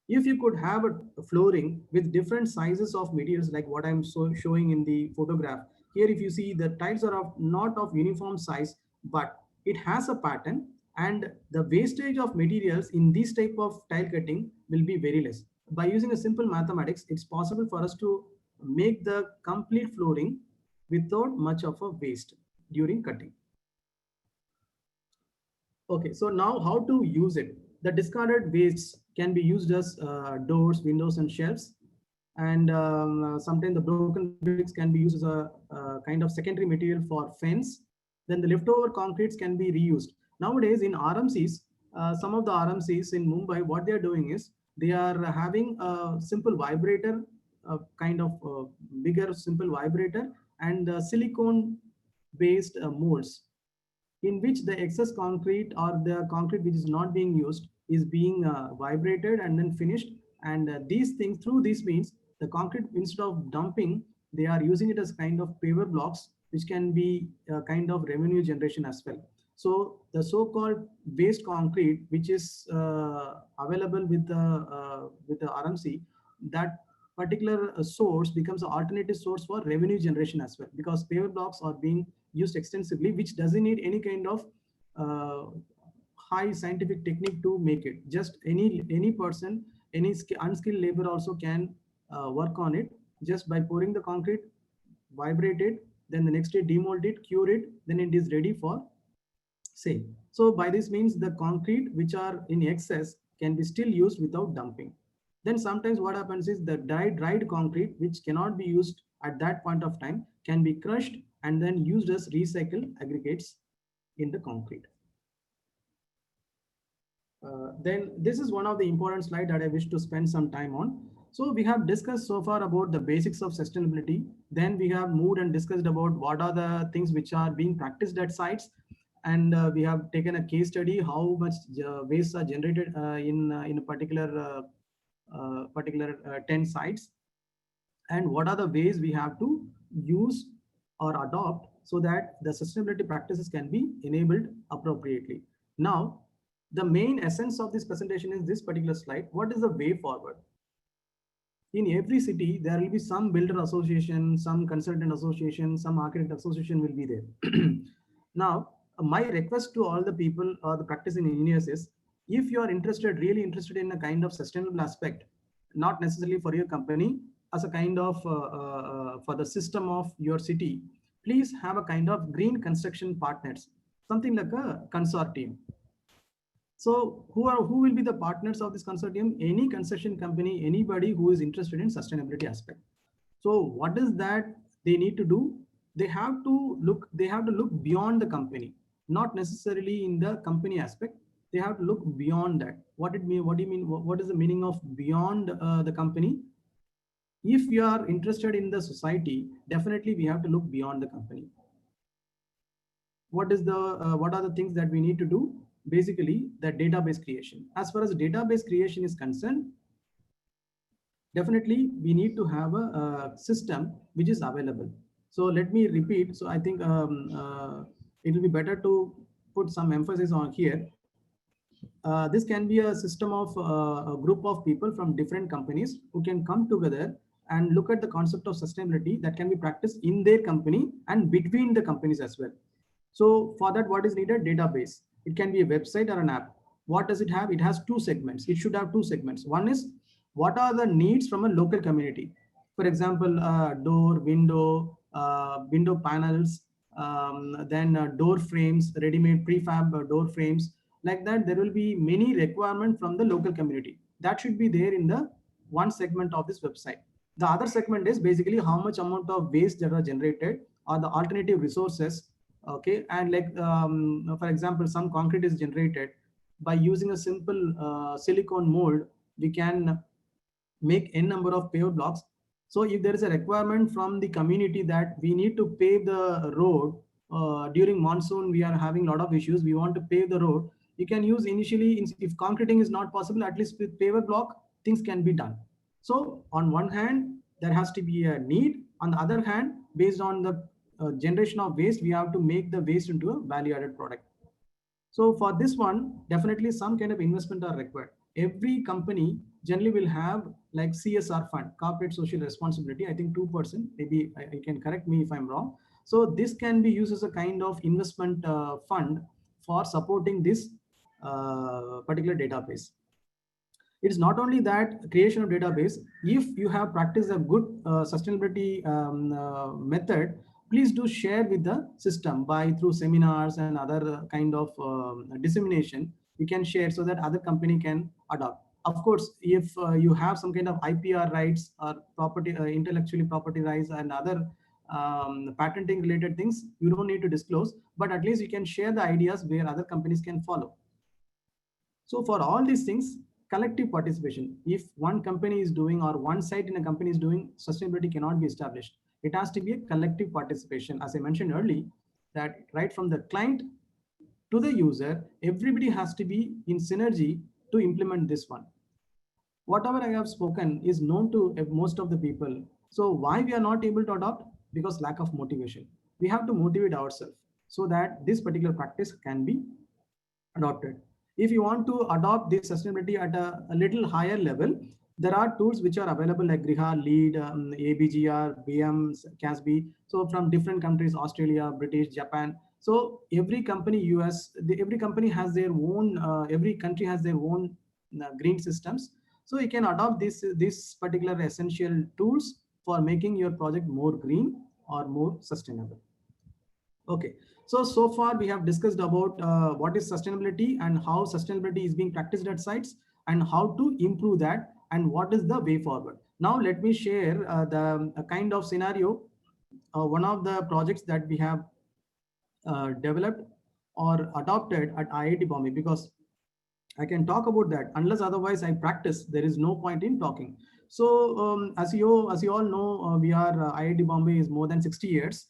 If you could have a flooring with different sizes of materials like what I'm showing in the photograph, here if you see the tiles are of not of uniform size, but it has a pattern, and the wastage of materials in this type of tile cutting will be very less. By using a simple mathematics, it's possible for us to make the complete flooring without much of a waste during cutting. Okay, so now how to use it? The discarded wastes can be used as doors, windows, and shelves. And sometimes the broken bricks can be used as a kind of secondary material for fence. Then the leftover concretes can be reused. Nowadays in RMCs, some of the RMCs in Mumbai, what they are doing is they are having a simple vibrator, kind of bigger simple vibrator, and silicone based molds, in which the excess concrete or the concrete which is not being used is being vibrated and then finished. And these things, through this means, the concrete, instead of dumping, they are using it as kind of paver blocks, which can be a kind of revenue generation as well. So the so-called waste concrete, which is available with the RMC, that particular source becomes an alternative source for revenue generation as well, because paver blocks are being used extensively, which doesn't need any kind of high scientific technique to make it. Just any person, any unskilled labor also can work on it, just by pouring the concrete, vibrate it, then the next day demold it, cure it, then it is ready for sale. So by this means, the concrete which are in excess can be still used without dumping. Then sometimes what happens is the dried concrete, which cannot be used at that point of time, can be crushed and then used as recycled aggregates in the concrete. Then this is one of the important slides that I wish to spend some time on. So we have discussed so far about the basics of sustainability. Then we have moved and discussed about what are the things which are being practiced at sites. And we have taken a case study, how much waste are generated in a particular 10 sites, and what are the ways we have to use or adopt so that the sustainability practices can be enabled appropriately. Now, the main essence of this presentation is this particular slide. What is the way forward? In every city, there will be some builder association, some consultant association, some architect association will be there. Now, my request to all the people or the practicing engineers is, if you are interested, really interested in a kind of sustainable aspect, not necessarily for your company, as a kind of for the system of your city, please have a kind of green construction partners, something like a consortium. So who will be the partners of this consortium? Any construction company, anybody who is interested in sustainability aspect. So what is that they need to do? They have to look beyond the company, not necessarily in the company aspect. They have to look beyond that. What do you mean? What is the meaning of beyond the company? If you are interested in the society, definitely we have to look beyond the company. What are the things that we need to do? Basically, the database creation. As far as database creation is concerned, definitely we need to have a system which is available. So let me repeat. So I think it will be better to put some emphasis on here. This can be a system of a group of people from different companies who can come together and look at the concept of sustainability that can be practiced in their company and between the companies as well. So for that, what is needed? Database. It can be a website or an app. What does it have? It has two segments. It should have two segments. One is, what are the needs from a local community? For example, door, window panels, then door frames, ready-made prefab door frames. Like that, there will be many requirements from the local community. That should be there in the one segment of this website. The other segment is basically how much amount of waste that are generated or the alternative resources. Okay, and like for example, some concrete is generated by using a simple silicone mold. We can make n number of paver blocks. So if there is a requirement from the community that we need to pave the road, during monsoon, we are having a lot of issues. We want to pave the road. You can use initially, if concreting is not possible, at least with paver block, things can be done. So on one hand, there has to be a need. On the other hand, based on the generation of waste, we have to make the waste into a value-added product. So for this one, definitely some kind of investment are required. Every company generally will have like CSR fund, corporate social responsibility, I think 2%, maybe you can correct me if I'm wrong. So this can be used as a kind of investment fund for supporting this particular database. It is not only that creation of database, if you have practiced a good sustainability method, please do share with the system by through seminars and other kind of dissemination. You can share so that other company can adopt. Of course, if you have some kind of IPR rights or property, intellectually property rights and other patenting related things, you don't need to disclose, but at least you can share the ideas where other companies can follow. So for all these things, collective participation. If one company is doing or one site in a company is doing, sustainability cannot be established. It has to be a collective participation. As I mentioned earlier, that right from the client to the user, everybody has to be in synergy to implement this one. Whatever I have spoken is known to most of the people. So why we are not able to adopt? Because lack of motivation. We have to motivate ourselves so that this particular practice can be adopted. If you want to adopt this sustainability at a little higher level, there are tools which are available like Griha, LEED, ABGR, BM, CASB. So from different countries, Australia, British, Japan. So every company, US, every company has their own, every country has their own green systems. So you can adopt this particular essential tools for making your project more green or more sustainable. Okay, so far we have discussed about what is sustainability and how sustainability is being practiced at sites and how to improve that and what is the way forward. Now let me share the kind of scenario, one of the projects that we have developed or adopted at IIT Bombay, because I can talk about that. Unless otherwise I practice, there is no point in talking. So as you all know, we are IIT Bombay is more than 60 years.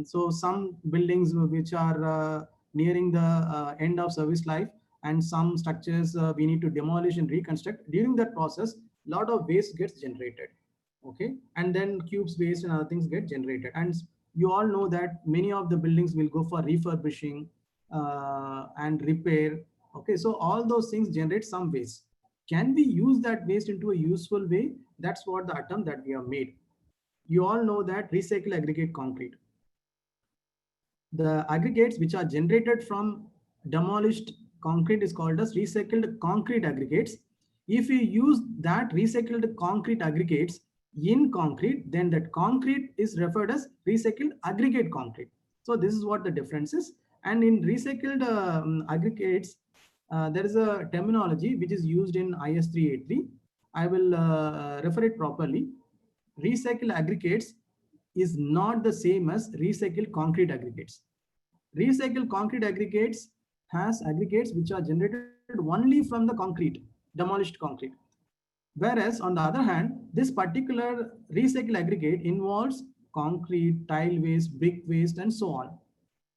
So some buildings which are nearing the end of service life, and some structures we need to demolish and reconstruct. During that process, a lot of waste gets generated. Okay, and then cubes waste and other things get generated. And you all know that many of the buildings will go for refurbishing and repair. Okay, so all those things generate some waste. Can we use that waste into a useful way? That's what the attempt that we have made. You all know that recycle aggregate concrete. The aggregates which are generated from demolished concrete is called as recycled concrete aggregates. If you use that recycled concrete aggregates in concrete, then that concrete is referred as recycled aggregate concrete. So this is what the difference is. And in recycled aggregates, there is a terminology which is used in IS 383. I will refer it properly. Recycled aggregates is not the same as recycled concrete aggregates. Recycled concrete aggregates has aggregates which are generated only from the concrete, demolished concrete. Whereas on the other hand, this particular recycled aggregate involves concrete, tile waste, brick waste, and so on,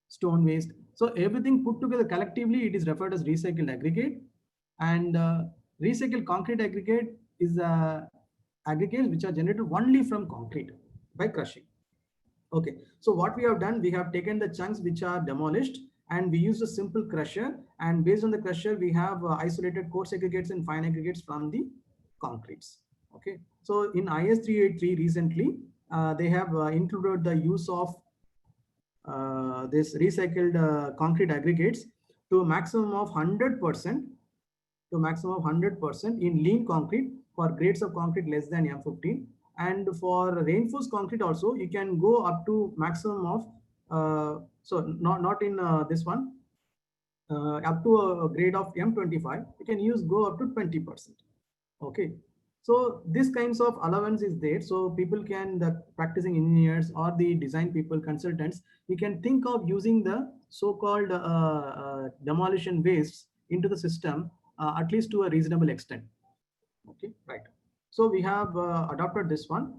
stone waste. So everything put together collectively, it is referred as recycled aggregate. And recycled concrete aggregate is aggregates which are generated only from concrete by crushing. Okay, so what we have done, we have taken the chunks which are demolished and we use a simple crusher, and based on the crusher, we have isolated coarse aggregates and fine aggregates from the concretes. Okay, so in IS 383 recently, they have included the use of this recycled concrete aggregates to a maximum of 100%, in lean concrete for grades of concrete less than M15. And for reinforced concrete also, you can go up to maximum of, so not in this one, up to a grade of M25, you can go up to 20%. Okay, so this kinds of allowance is there. So people can, the practicing engineers or the design people, consultants, you can think of using the so-called demolition wastes into the system, at least to a reasonable extent. Okay, right. So we have adopted this one.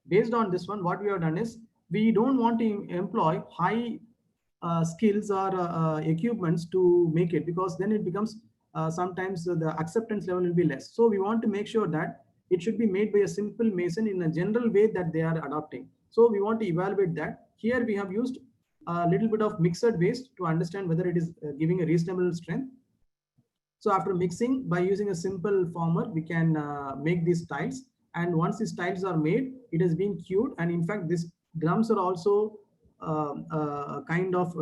Based on this one, what we have done is, we don't want to employ high skills or equipments to make it, because then it becomes sometimes the acceptance level will be less. So we want to make sure that it should be made by a simple mason in a general way that they are adopting. So we want to evaluate that. Here we have used a little bit of mixed waste to understand whether it is giving a reasonable strength. So after mixing, by using a simple former, we can make these tiles. And once these tiles are made, it has been cured. And in fact, these drums are also kind of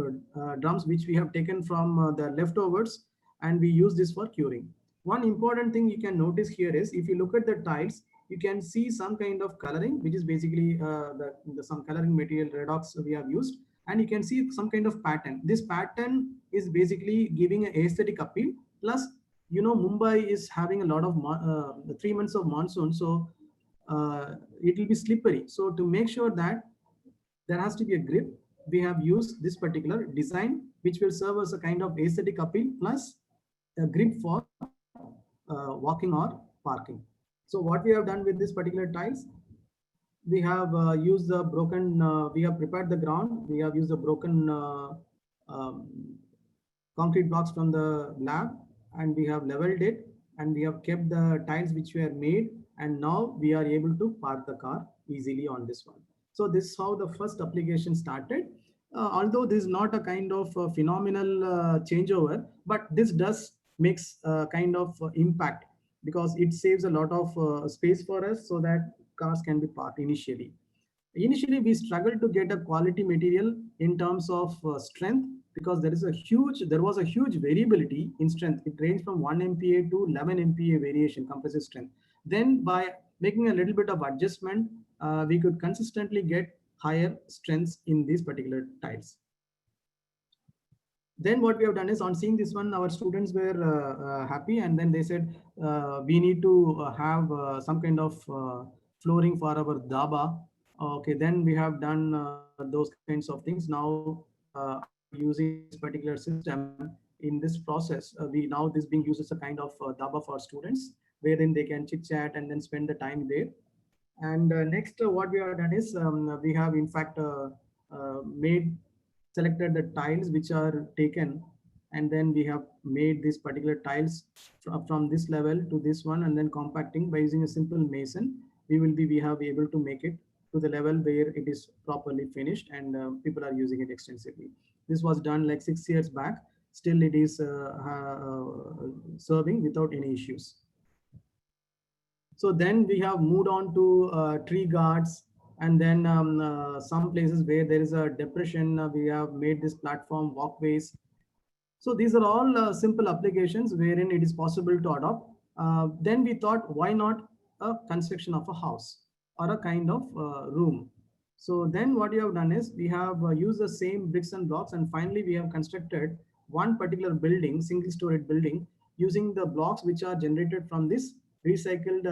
drums which we have taken from the leftovers, and we use this for curing. One important thing you can notice here is, if you look at the tiles, you can see some kind of coloring, which is basically some coloring material redox we have used. And you can see some kind of pattern. This pattern is basically giving an aesthetic appeal. Plus, you know, Mumbai is having a lot of 3 months of monsoon, so it will be slippery. So to make sure that there has to be a grip, we have used this particular design, which will serve as a kind of aesthetic appeal plus a grip for walking or parking. So what we have done with this particular tiles, we have used the broken, we have prepared the ground, we have used the broken concrete blocks from the lab, and we have leveled it, and we have kept the tiles which were made, and now we are able to park the car easily on this one. So this is how the first application started. Although this is not a kind of phenomenal changeover, but this does makes a kind of impact, because it saves a lot of space for us so that cars can be parked initially. Initially, we struggled to get a quality material in terms of strength, because there was a huge variability in strength. It ranged from 1 MPa to 11 MPa variation compressive strength. Then by making a little bit of adjustment, we could consistently get higher strengths in these particular tiles. Then what we have done is, on seeing this one, our students were happy, and then they said, we need to have some kind of flooring for our dhaba. Okay, then we have done those kinds of things. Now using this particular system in this process, now this being used as a kind of dhaba for students, wherein they can chit chat and then spend the time there. And next, what we have done is, we have in fact selected the tiles which are taken, and then we have made these particular tiles from this level to this one, and then compacting by using a simple mason, we have able to make it to the level where it is properly finished, and people are using it extensively. This was done like 6 years back. Still it is serving without any issues. So then we have moved on to tree guards, and then some places where there is a depression, we have made this platform walkways. So these are all simple applications wherein it is possible to adopt. Then we thought, why not a construction of a house or a kind of room? So then what we have done is, we have used the same bricks and blocks, and finally we have constructed one particular building, single-storied building, using the blocks which are generated from this recycled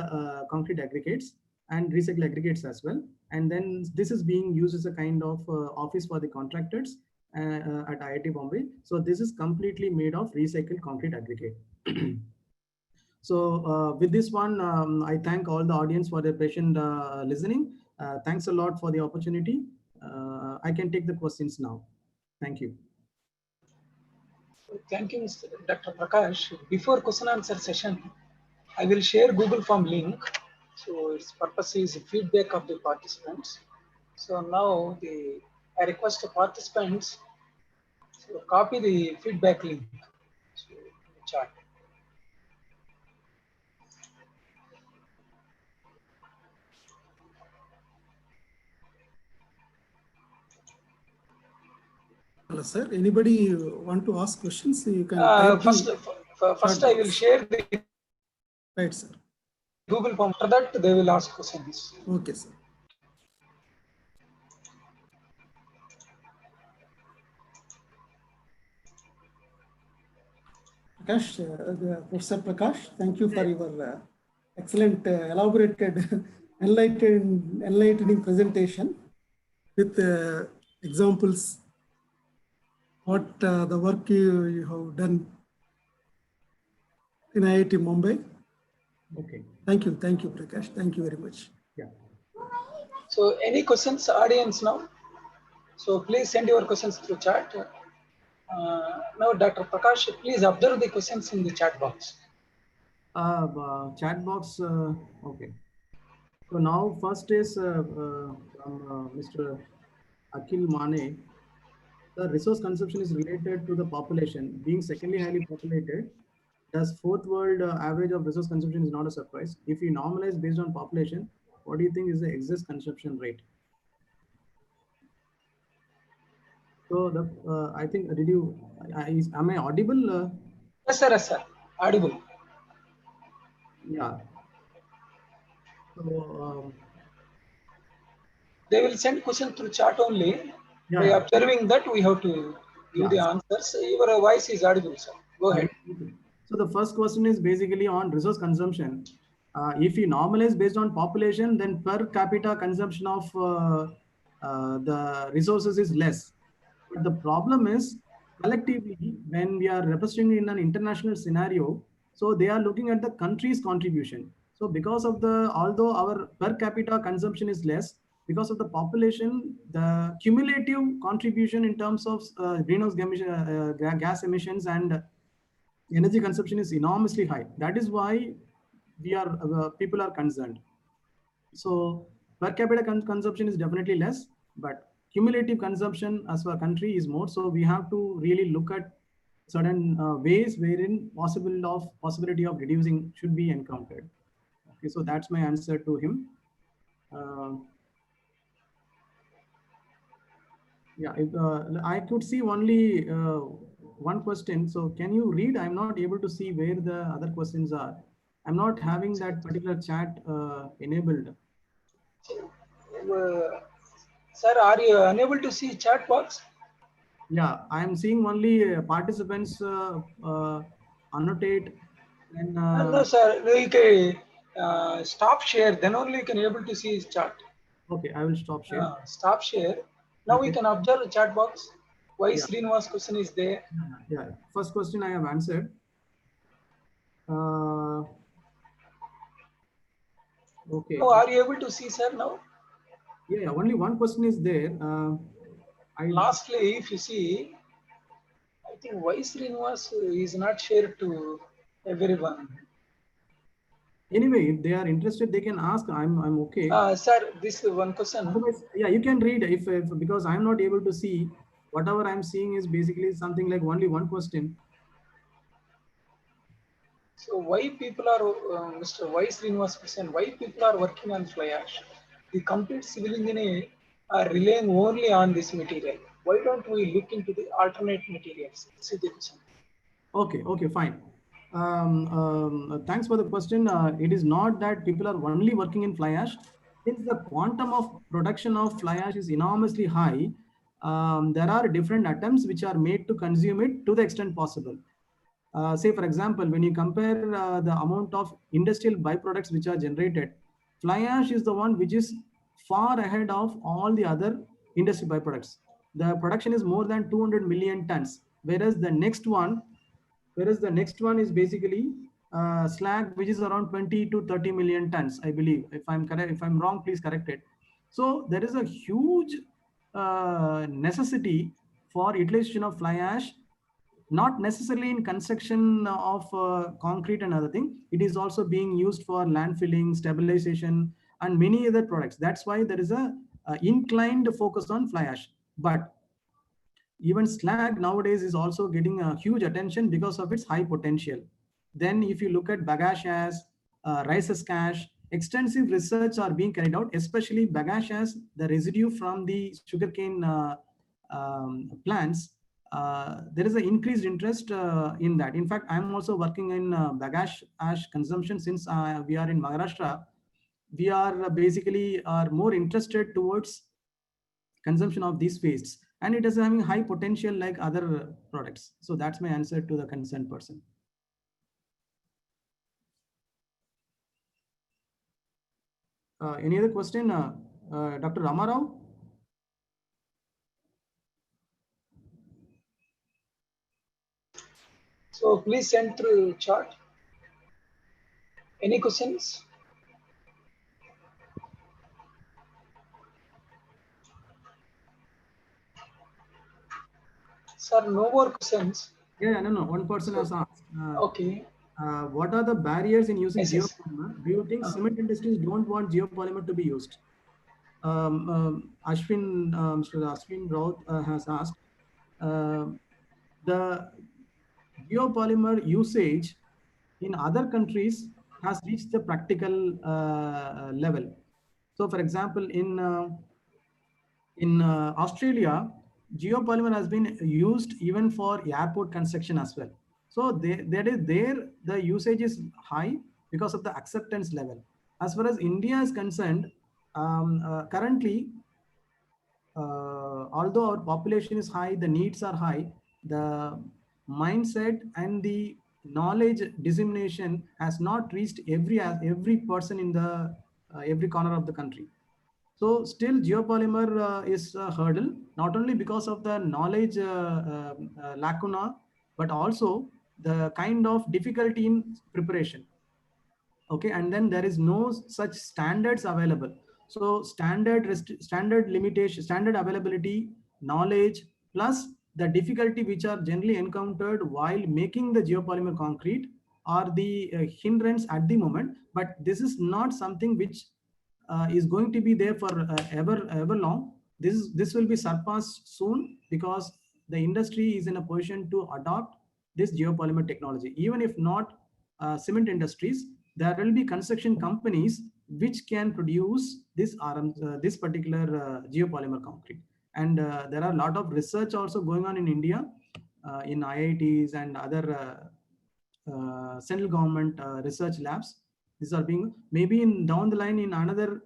concrete aggregates and recycled aggregates as well. And then this is being used as a kind of office for the contractors at IIT Bombay. So this is completely made of recycled concrete aggregate. So with this one, I thank all the audience for their patient listening. Thanks a lot for the opportunity. I can take the questions now. Thank you. Thank you, Dr. Prakash. Before question answer session, I will share Google Form link. So its purpose is feedback of the participants. So now I request the participants to copy the feedback link. So chat. Hello, sir. Anybody want to ask questions? You can first I will share the right, sir. Google Form. After that, they will ask questions. Okay, sir. Prakash, Professor Prakash, thank you for your excellent, elaborated, enlightening presentation with examples. What the work you have done in IIT Mumbai. Okay. Thank you, Prakash. Thank you very much. Yeah. So, any questions, audience now? So please send your questions through chat. Now, Dr. Prakash, please observe the questions in the chat box. Chat box. Okay. So now first is from Mr. Akhil Mane. The resource consumption is related to the population. Being secondly highly populated, thus fourth world average of resource consumption is not a surprise. If we normalize based on population, what do you think is the excess consumption rate? So I think, did you, am I audible? Yes, sir. Yes, sir. Audible. Yeah. So, They will send question through chat only. yeah. By observing that, we have to give the answers. Your voice is audible, sir. Go ahead. So the first question is basically on resource consumption. If you normalize based on population, then per capita consumption of the resources is less. But the problem is collectively, when we are representing in an international scenario, so they are looking at the country's contribution. So because of although our per capita consumption is less, because of the population, the cumulative contribution in terms of greenhouse gas emissions and energy consumption is enormously high. That is why people are concerned. So per capita consumption is definitely less, but cumulative consumption as for country is more. So we have to really look at certain ways wherein possibility of reducing should be encountered. Okay, so that's my answer to him. Yeah, I could see only one question. So can you read? I'm not able to see where the other questions are. I'm not having that particular chat enabled. Sir, are you unable to see chat box? Yeah, I'm seeing only participants annotate. And, no, sir. You can stop share. Then only you can able to see his chat. Okay, I will stop share. Stop share. Now Okay. we can observe the chat box. Why Yeah. Srinivas question is there? Yeah. First question I have answered. Okay. Now, are you able to see, sir, now? Yeah, only one question is there. Lastly, if you see, I think why Srinivas is not shared to everyone. Anyway, if they are interested, they can ask. I'm okay. Sir, this is one question. Otherwise, yeah, you can read if because I'm not able to see. Whatever I'm seeing is basically something like only one question. So why people are, Mr. Y Srinivas question, why people are working on fly ash? The complete civil engineer are relying only on this material. Why don't we look into the alternate materials? This is the question. Okay, fine. Thanks for the question. It is not that people are only working in fly ash. Since the quantum of production of fly ash is enormously high, there are different attempts which are made to consume it to the extent possible. Say, for example, when you compare the amount of industrial byproducts which are generated, fly ash is the one which is far ahead of all the other industrial byproducts. The production is more than 200 million tons, whereas the next one is basically slag, which is around 20 to 30 million tons, I believe. If I'm correct, if I'm wrong, please correct it. So there is a huge necessity for utilization of fly ash, not necessarily in construction of concrete and other thing. It is also being used for landfilling, stabilization, and many other products. That's why there is a inclined focus on fly ash. But even slag nowadays is also getting a huge attention because of its high potential. Then if you look at bagasse ash, rice ash, extensive research are being carried out, especially bagasse ash, the residue from the sugarcane plants. There is an increased interest in that. In fact, I'm also working in bagasse ash consumption since we are in Maharashtra. We are basically are more interested towards consumption of these wastes, and it is having high potential like other products. So that's my answer to the concerned person. Any other question, Dr. Ramarao? So please send through chat. Any questions? Sir, no more questions. Yeah, no. One person has asked. Okay. What are the barriers in using Yes, yes. geopolymer? Do you think cement industries don't want geopolymer to be used? Mr. Ashwin Raut has asked, the geopolymer usage in other countries has reached the practical level. So, for example, in Australia, geopolymer has been used even for airport construction as well. So the usage is high because of the acceptance level. As far as India is concerned, currently, although our population is high, the needs are high, the mindset and the knowledge dissemination has not reached every person in the every corner of the country. So still geopolymer is a hurdle, not only because of the knowledge lacuna, but also the kind of difficulty in preparation. Okay, and then there is no such standards available. So standard limitation, standard availability, knowledge, plus the difficulty which are generally encountered while making the geopolymer concrete are the hindrance at the moment. But this is not something which is going to be there for ever long. This will be surpassed soon because the industry is in a position to adopt this geopolymer technology. Even if not cement industries, there will be construction companies which can produce this particular geopolymer concrete. And there are a lot of research also going on in India, in IITs and other central government research labs. These are being, maybe in down the line in another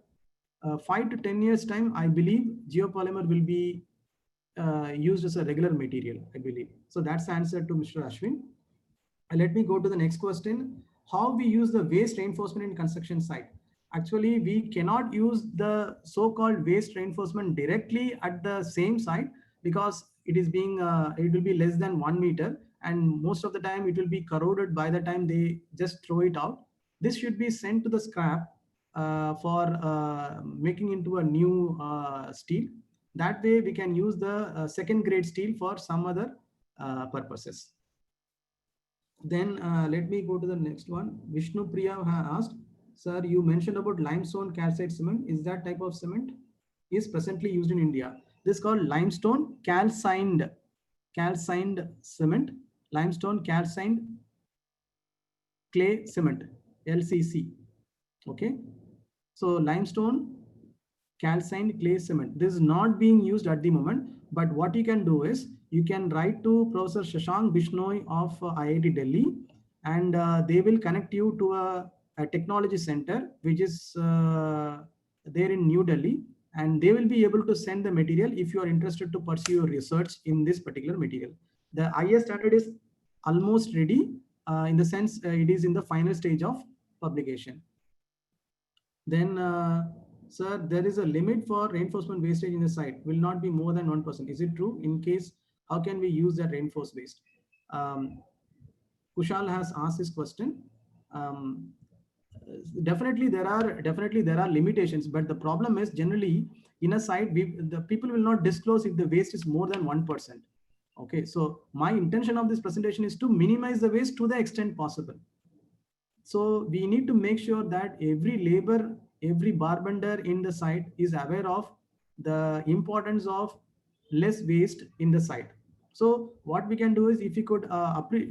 5 to 10 years time, I believe geopolymer will be used as a regular material, I believe. So that's the answer to Mr. Ashwin. Let me go to the next question. How we use the waste reinforcement in construction site? Actually, we cannot use the so-called waste reinforcement directly at the same site because it is being it will be less than 1 meter, and most of the time it will be corroded by the time they just throw it out. This should be sent to the scrap for making into a new steel. That way we can use the second grade steel for some other purposes. Then let me go to the next one. Vishnu Priya asked, sir, you mentioned about limestone calcite cement. Is that type of cement is presently used in India? This is called limestone calcined cement, limestone calcined clay cement, LCC. Okay. So limestone calcined clay cement. This is not being used at the moment, but what you can do is you can write to Professor Shashank Bishnoi of IIT Delhi, and they will connect you to a technology center which is there in New Delhi, and they will be able to send the material if you are interested to pursue your research in this particular material. The IS standard is almost ready in the sense it is in the final stage of publication. Then sir, there is a limit for reinforcement wastage in the site, will not be more than 1%. Is it true? In case, how can we use that reinforced waste? Kushal has asked this question. Definitely there are limitations, but the problem is generally in a site, the people will not disclose if the waste is more than 1%. Okay, so my intention of this presentation is to minimize the waste to the extent possible. So we need to make sure that every labor, every barbender in the site is aware of the importance of less waste in the site. So what we can do is, if you could,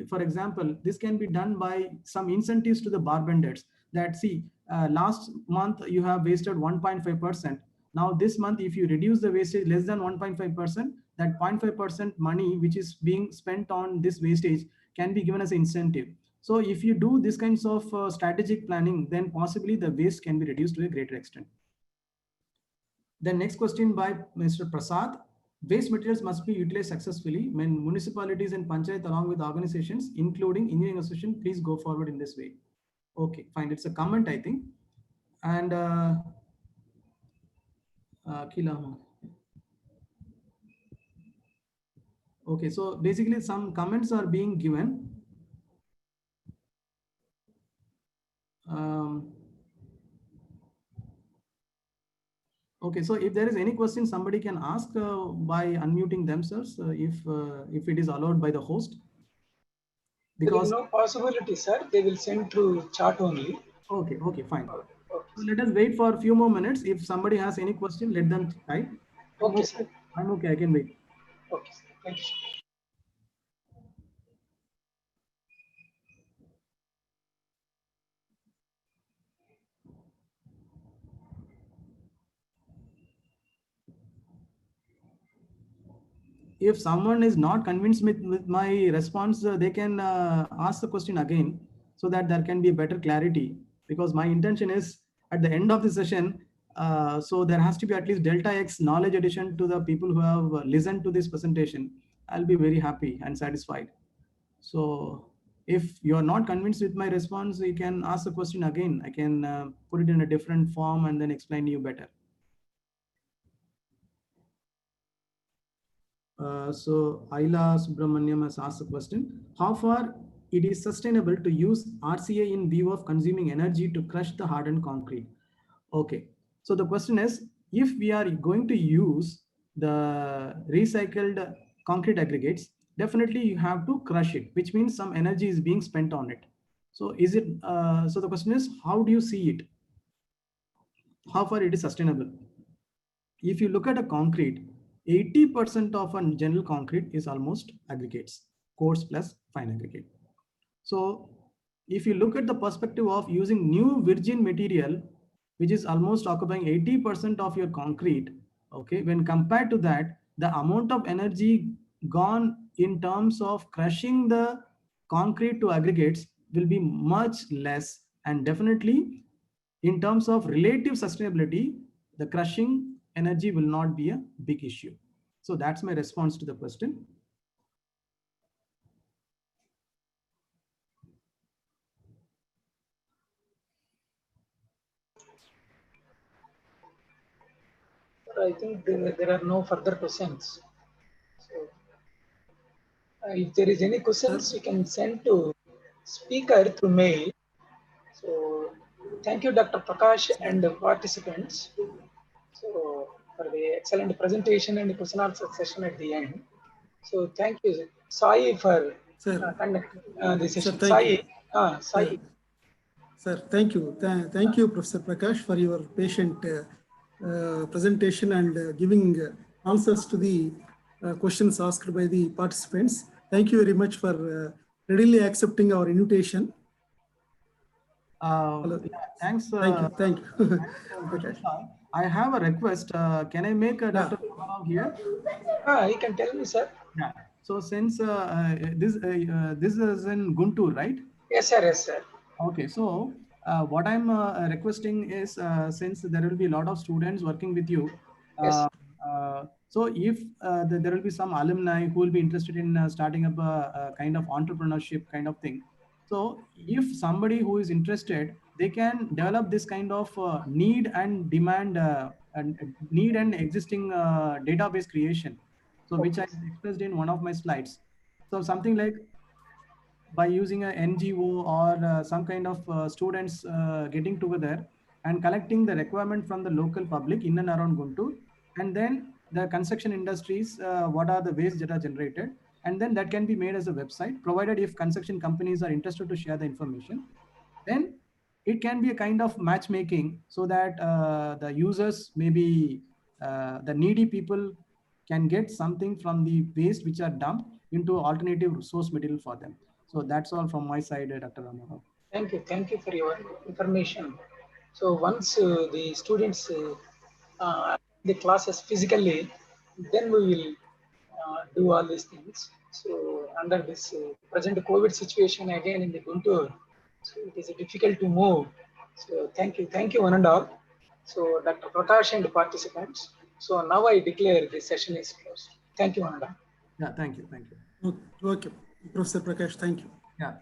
for example, this can be done by some incentives to the barbenders that, see, last month you have wasted 1.5%. Now this month, if you reduce the wastage less than 1.5%, that 0.5% money which is being spent on this wastage can be given as an incentive. So if you do this kinds of strategic planning, then possibly the waste can be reduced to a greater extent. The next question by Mr. Prasad. Waste materials must be utilized successfully when municipalities and panchayat along with organizations, including engineering association, please go forward in this way. Okay, fine. It's a comment, I think. And okay, so basically some comments are being given. Okay, so if there is any question, somebody can ask by unmuting themselves if it is allowed by the host. There is Because no possibility, sir. They will send through chat only. okay, fine. Okay, So let us wait for a few more minutes. If somebody has any question, let them type. okay, sir. I'm okay. I can wait. Okay, sir. Thank you, sir. If someone is not convinced with my response, they can ask the question again so that there can be a better clarity. Because my intention is at the end of the session, so there has to be at least delta X knowledge addition to the people who have listened to this presentation. I'll be very happy and satisfied. So if you're not convinced with my response, you can ask the question again. I can put it in a different form and then explain you better. So Ayla Subramaniam has asked a question. How far it is sustainable to use RCA in view of consuming energy to crush the hardened concrete? Okay. So the question is, if we are going to use the recycled concrete aggregates, definitely you have to crush it, which means some energy is being spent on it. So is it, so the question is, how do you see it? How far it is sustainable? If you look at a concrete, 80% of a general concrete is almost aggregates, coarse plus fine aggregate. So if you look at the perspective of using new virgin material, which is almost occupying 80% of your concrete, okay, when compared to that, the amount of energy gone in terms of crushing the concrete to aggregates will be much less, and definitely in terms of relative sustainability, the crushing energy will not be a big issue. So that's my response to the question. I think there are no further questions. So, if there is any questions, you can send to speaker through mail. So, thank you, Dr. Prakash and the participants. So, for the excellent presentation and the question answer session at the end. So, thank you, Sai, for conducting the session. Sir, Sai. Sir, thank you. Thank you, Professor Prakash, for your patient presentation and giving answers to the questions asked by the participants. Thank you very much for readily accepting our invitation. Yeah, thanks. Thank you. Prakash. I have a request. Can I make Dr. Kamarao here? You can tell me, sir. Yeah. So since this is in Guntur, right? Yes, sir. Yes, sir. Okay. So what I'm requesting is, since there will be a lot of students working with you, Yes. So if there will be some alumni who will be interested in starting up a kind of entrepreneurship kind of thing. So if somebody who is interested, they can develop this kind of need and demand and need and existing database creation. So which I expressed in one of my slides. So something like by using a NGO or some kind of students getting together and collecting the requirement from the local public in and around Guntur, and then the construction industries, what are the waste that are generated, and then that can be made as a website, provided if construction companies are interested to share the information, then it can be a kind of matchmaking so that the users, maybe the needy people, can get something from the waste which are dumped into alternative source material for them. So that's all from my side, Dr. Ramarao. Thank you. Thank you for your information. So once the students the classes physically, then we will do all these things. So under this present COVID situation again in the Guntur, so it is difficult to move. So thank you one and all. So Dr. Prakash and the participants. So now I declare the session is closed. Thank you one and all. Yeah, thank you. Okay, Professor Prakash, thank you. Yeah.